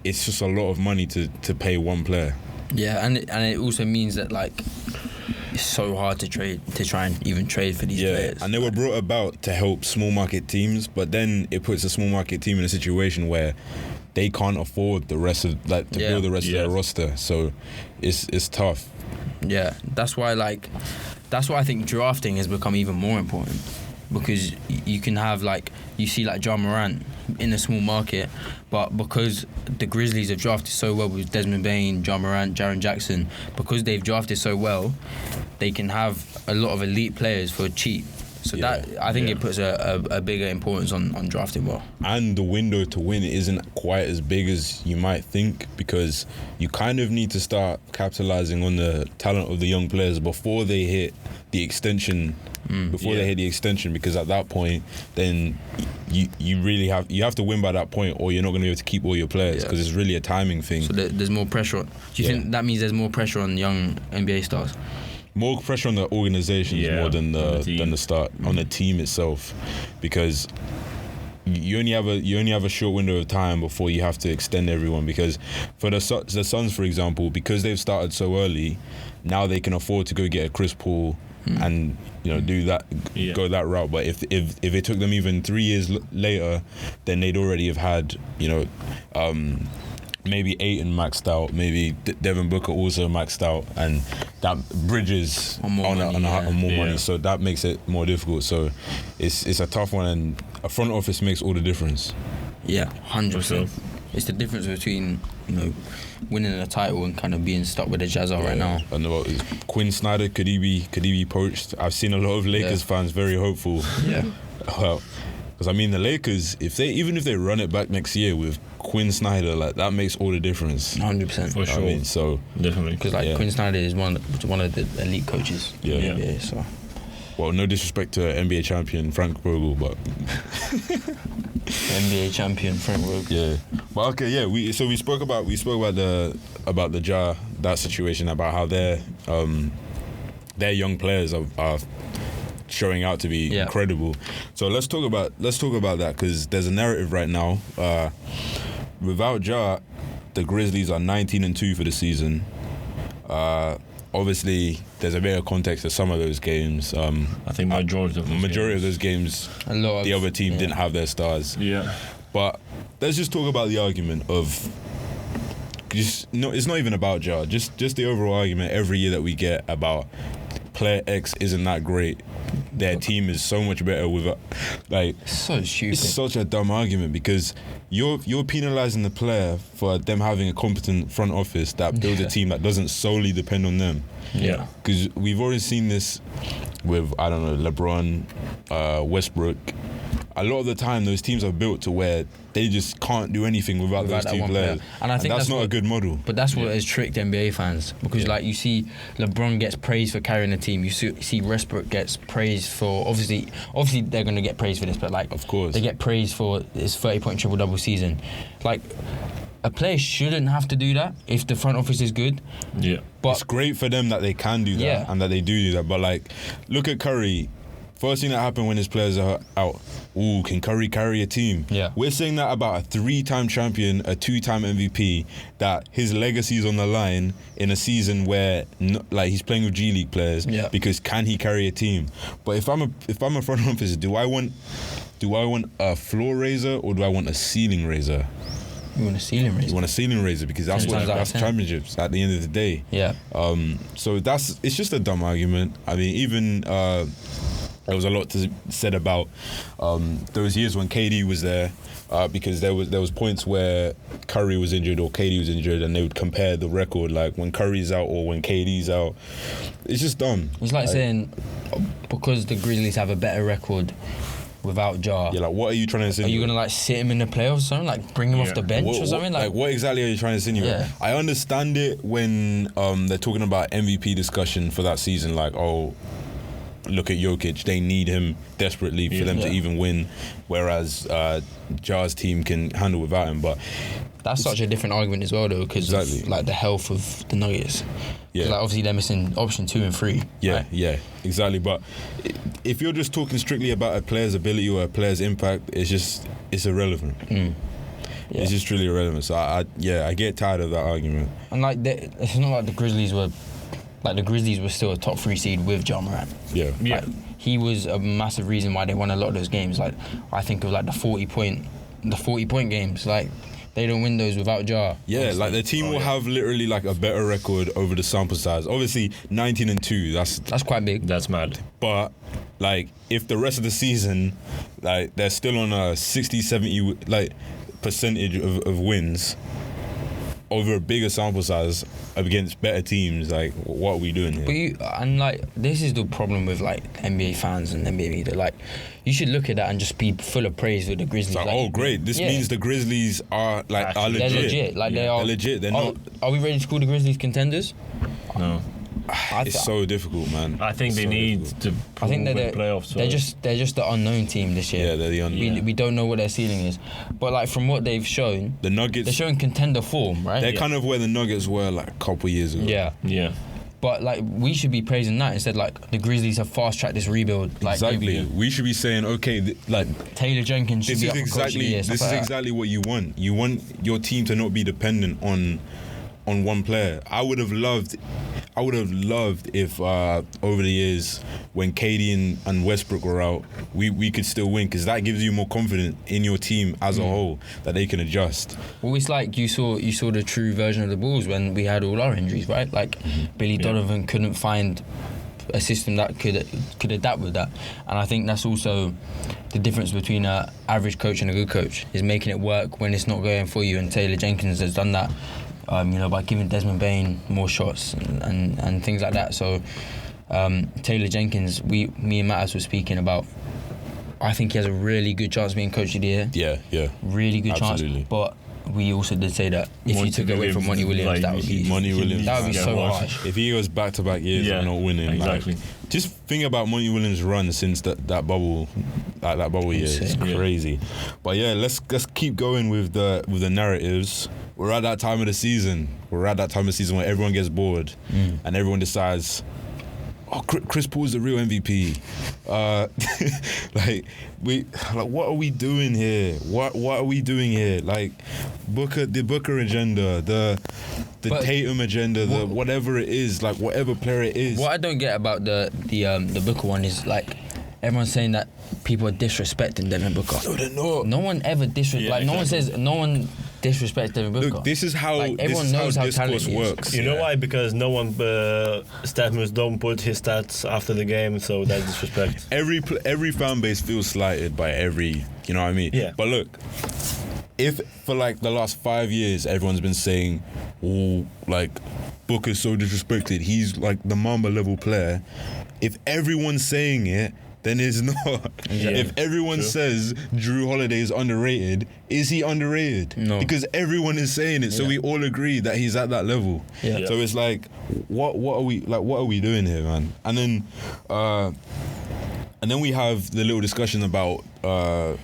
it's just a lot of money to pay one player. Yeah, and it also means that like it's so hard to try and even trade for these players. And they were brought about to help small market teams, but then it puts a small market team in a situation where they can't afford the rest of build the rest of their roster. So it's tough. Yeah, that's why I think drafting has become even more important, because you can have you see Ja Morant in a small market, but because the Grizzlies have drafted so well with Desmond Bain, Ja Morant, Jaren Jackson, because they've drafted so well, they can have a lot of elite players for cheap. So that I think it puts a bigger importance on drafting well. And the window to win isn't quite as big as you might think, because you kind of need to start capitalizing on the talent of the young players before they hit the extension. They hit the extension, because at that point, then you really have to win by that point, or you're not going to be able to keep all your players, because it's really a timing thing. So there's more pressure. Do you think that means there's more pressure on young NBA stars? More pressure on the organizations more than the start on the team itself, because you only have a short window of time before you have to extend everyone. Because for the Suns, for example, because they've started so early, now they can afford to go get a Chris Paul and do that, go that route. But if it took them even 3 years later, then they'd already have had maybe Ayton maxed out, maybe Devin Booker also maxed out, and that bridges on more money. So that makes it more difficult. So it's a tough one, and a front office makes all the difference. Yeah, 100%. It's the difference between winning a title and kind of being stuck with the Jazz right now. And about Quinn Snyder, could he be poached? I've seen a lot of Lakers fans very hopeful. Yeah. Well, because the Lakers, even if they run it back next year with Quinn Snyder, that makes all the difference. 100%. For sure. So definitely, because Quinn Snyder is one of the elite coaches in the NBA. So, well, no disrespect to NBA champion Frank Vogel, but NBA champion Frank Vogel. Yeah, but okay, yeah. We spoke about the Ja, that situation, about how their young players are showing out to be incredible. So let's talk about that, because there's a narrative right now. Without Ja, the Grizzlies are 19-2 for the season. Obviously, there's a bit of context to some of those games. I think majority of those games, the other team didn't have their stars. Yeah. But let's just talk about the argument of it's not even about Ja. Just the overall argument every year that we get about player X isn't that great. Their team is so much better with so stupid. It's such a dumb argument, because you're penalising the player for them having a competent front office that builds a team that doesn't solely depend on them. Yeah. Because we've already seen this with LeBron, Westbrook. A lot of the time, those teams are built to where they just can't do anything without those two players. And I think that's not a good model. But that's what has tricked NBA fans, because you see LeBron gets praised for carrying a team. You see Westbrook gets praised for obviously they're going to get praised for this, but of course they get praised for his 30-point triple-double season. A player shouldn't have to do that if the front office is good. Yeah, but it's great for them that they can do that and that they do that. But look at Curry. First thing that happened when his players are out, can Curry carry a team? Yeah. We're saying that about a 3-time champion, a 2-time MVP, that his legacy is on the line in a season where he's playing with G League players, because can he carry a team? But if I'm a front office, do I want a floor raiser, or do I want a ceiling raiser? You want a ceiling raiser. You want a ceiling raiser, because that's championships at the end of the day. Yeah. So it's just a dumb argument. Even there was a lot said about those years when KD was there, because there was points where Curry was injured or KD was injured, and they would compare the record, when Curry's out or when KD's out. It's just dumb. It's saying because the Grizzlies have a better record without Ja. Yeah, what are you trying to insinuate? Are you gonna sit him in the playoffs or something? Bring him off the bench or something? What exactly are you trying to insinuate? Yeah. I understand it when they're talking about MVP discussion for that season, look at Jokic, they need him desperately for them to even win, whereas Ja's team can handle without him. But that's such a different argument as well, though, because of like the health of the Nuggets. Yeah, like obviously they're missing option 2 and 3. Yeah, right? yeah, exactly. But if you're just talking strictly about a player's ability or a player's impact, it's irrelevant. Yeah. It's just really irrelevant. So I get tired of that argument. And like, it's not like the Grizzlies were still a top 3 seed with Ja Morant. Yeah. Like, he was a massive reason why they won a lot of those games. Like, I think of like the 40-point games. Like, they don't win those without Ja. Yeah, obviously. Like the team will have literally like a better record over the sample size. Obviously, 19-2. That's quite big. That's mad. But like, if the rest of the season, like they're still on a 60-70 like percentage of wins over a bigger sample size against better teams, like what are we doing here? But this is the problem with like NBA fans and NBA media. Like, you should look at that and just be full of praise with the Grizzlies. Like, oh great, this means the Grizzlies are legit. They're legit. Like they are. They're legit. They're not. Are we ready to call the Grizzlies contenders? No. It's so difficult, man. I think they need to prove in playoffs. They're just the unknown team this year. Yeah, they're the unknown. We don't know what their ceiling is. But like, from what they've shown, the Nuggets, they're showing contender form, right? They're kind of where the Nuggets were like a couple years ago. Yeah. But like, we should be praising that instead. Like, the Grizzlies have fast-tracked this rebuild. Like, exactly. We should be saying, okay, like Taylor Jenkins should be up for coach of the year. This is exactly what you want. You want your team to not be dependent on one player. I would have loved if over the years when KD and Westbrook were out, we could still win, because that gives you more confidence in your team as a whole that they can adjust. Well, it's like you saw the true version of the Bulls when we had all our injuries, right? Like Billy Donovan couldn't find a system that could adapt with that, and I think that's also the difference between an average coach and a good coach, is making it work when it's not going for you. And Taylor Jenkins has done that. By giving Desmond Bain more shots and things like that. So Taylor Jenkins, me and Mattis were speaking about, I think he has a really good chance of being coach of the year. Yeah. Really good chance. But we also did say that if you took it away from Monty Williams, that would be so harsh. If he goes back-to-back years of not winning, exactly. Just think about Monty Williams' run since that bubble, like that bubble year. It's crazy. But yeah, let's keep going with the narratives. We're at that time of the season. Where everyone gets bored and everyone decides, oh, Chris Paul's the real MVP. What are we doing here? What are we doing here? Like, the Booker agenda, the Tatum agenda, whatever it is, like whatever player it is. What I don't get about the Booker one is, like, everyone's saying that people are disrespecting Devin Booker. No, they're not. No one ever disrespects. No one disrespects Devin Booker. Look, this is how everyone knows how discourse works. You know why? Because no one Steph don't put his stats after the game, so that's disrespect. Every fan base feels slighted by every. You know what I mean? Yeah. But look, if for like the last 5 years everyone's been saying, oh, like Booker's so disrespected, he's like the Mamba level player. If everyone's saying it, then it's not. Yeah. If everyone says Drew Holiday is underrated, is he underrated? No. Because everyone is saying it, so we all agree that he's at that level. Yeah. So it's like, what are we doing here, man? And then we have the little discussion about the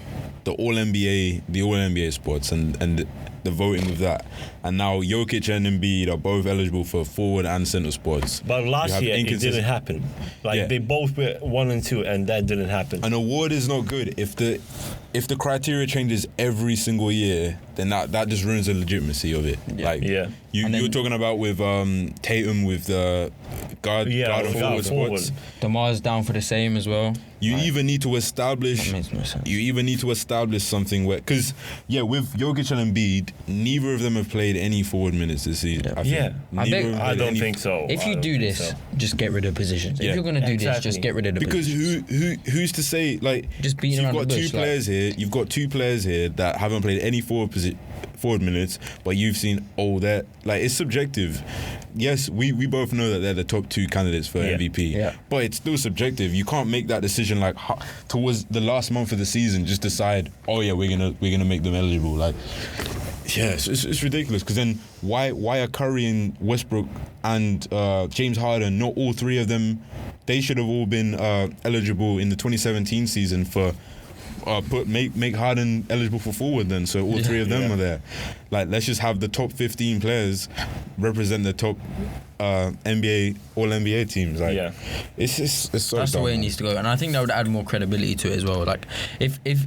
All NBA spots and the voting of that. And now Jokic and Embiid are both eligible for forward and center spots. But last year it didn't happen. They both were 1 and 2, and that didn't happen. An award is not good if the criteria changes every single year. Then that just ruins the legitimacy of it. You're talking about with Tatum with the guard and forward spots. DeMar's down for the same as well. You even need to establish. That makes no sense. You even need to establish something with Jokic and Embiid, neither of them have played any forward minutes this season. I don't think so. If you do this, just get rid of positions. If you're going to do this, just get rid of the positions. Because who's to say, like, just beating around the bush. You've got two players here that haven't played any forward minutes, but you've seen that, like, it's subjective. Yes, we both know that they're the top 2 candidates for MVP, but it's still subjective. You can't make that decision like towards the last month of the season. Just decide, oh yeah, we're gonna make them eligible. Like, Yeah, it's ridiculous because then why are Curry and Westbrook and James Harden, not all three of them, they should have all been eligible in the 2017 season for make Harden eligible for forward then, so all three of them are there. Like, let's just have the top 15 players represent the top NBA, all NBA teams. Like, it's so that's dumb, the way it man. needs to go, and I think that would add more credibility to it as well. Like, if it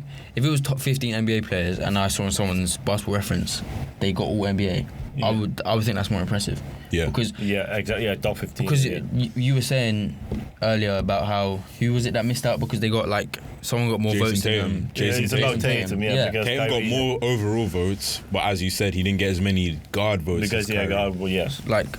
was top 15 NBA players and I saw on someone's Basketball Reference they got all NBA, I would think that's more impressive. Yeah. Because exactly. Yeah, top 15. Because you were saying earlier about how who was it that missed out because they got like someone got more Jason votes Tatum. than them. It's about Tatum. Because Tatum got Kyrie, more overall votes, but as you said, he didn't get as many guard votes. Because as Kyrie. guard. Well, yes. Like,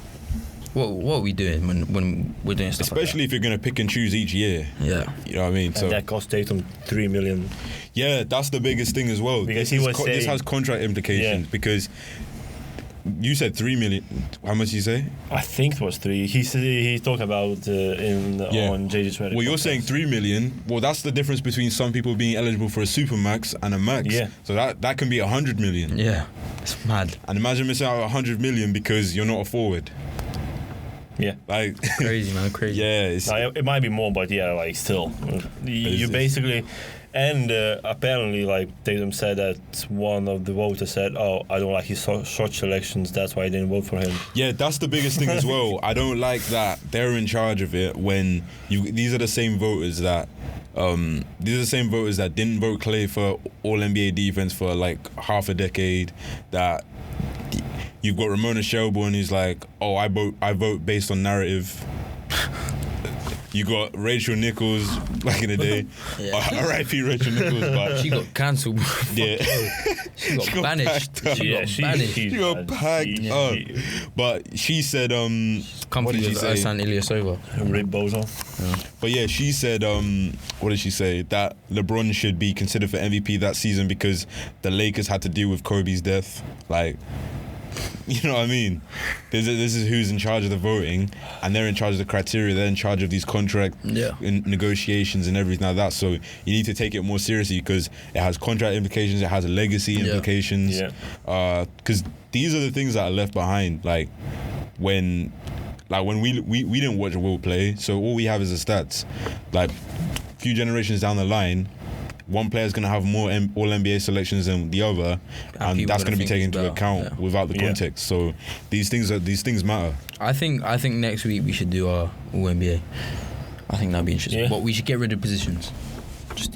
what are we doing when we're doing stuff? Especially if you're gonna pick and choose each year. Yeah. You know what I mean? And that cost Tatum $3 million. Yeah, that's the biggest thing as well. Because this has contract implications because you said 3 million. How much did you say? I think it was 3. He talked about on JJ's Reddit. Well, you're saying 3 million. Well, that's the difference between some people being eligible for a super max and a max. Yeah. So that can be 100 million. Yeah. It's mad. And imagine missing out 100 million because you're not a forward. Yeah. Like Crazy, man. Crazy. Yeah. It might be more, but like still, you basically. And apparently, like Tatum said that one of the voters said, "Oh, I don't like his shot selections. That's why I didn't vote for him." Yeah, that's the biggest thing as well. I don't like that they're in charge of it when these are the same voters that didn't vote Clay for All NBA defense for like half a decade. That you've got Ramona Shelburne who's like, "Oh, I vote based on narrative." You got Rachel Nichols back in the day. R.I.P. Rachel Nichols, but she got cancelled. Yeah, she got banished. She got packed up. But she said, what did she say? Ersan Ilyasova. Rip Bozo. But yeah, she said, what did she say? That LeBron should be considered for MVP that season because the Lakers had to deal with Kobe's death. Like, you know what I mean? This is who's in charge of the voting, and they're in charge of the criteria. They're in charge of these contract negotiations and everything like that. So you need to take it more seriously because it has contract implications. It has legacy implications. Because these are the things that are left behind. Like when we didn't watch Will play, so all we have is the stats. Like a few generations down the line, one player's going to have more All-NBA selections than the other, and that's going to be taken into account without the context. So these things matter. I think next week we should do our All-NBA. I think that'd be interesting. But we should get rid of positions.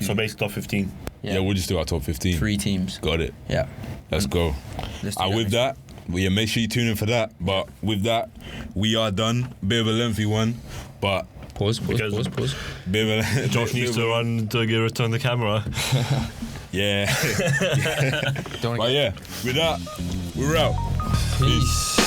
So basically top 15. Yeah, we'll just do our top 15. 3 teams. Got it. Yeah. Let's go. With that, make sure you tune in for that. But with that, we are done. Bit of a lengthy one, but... Pause. Josh needs to run to return the camera. Yeah. But yeah, with that, we're out. Peace.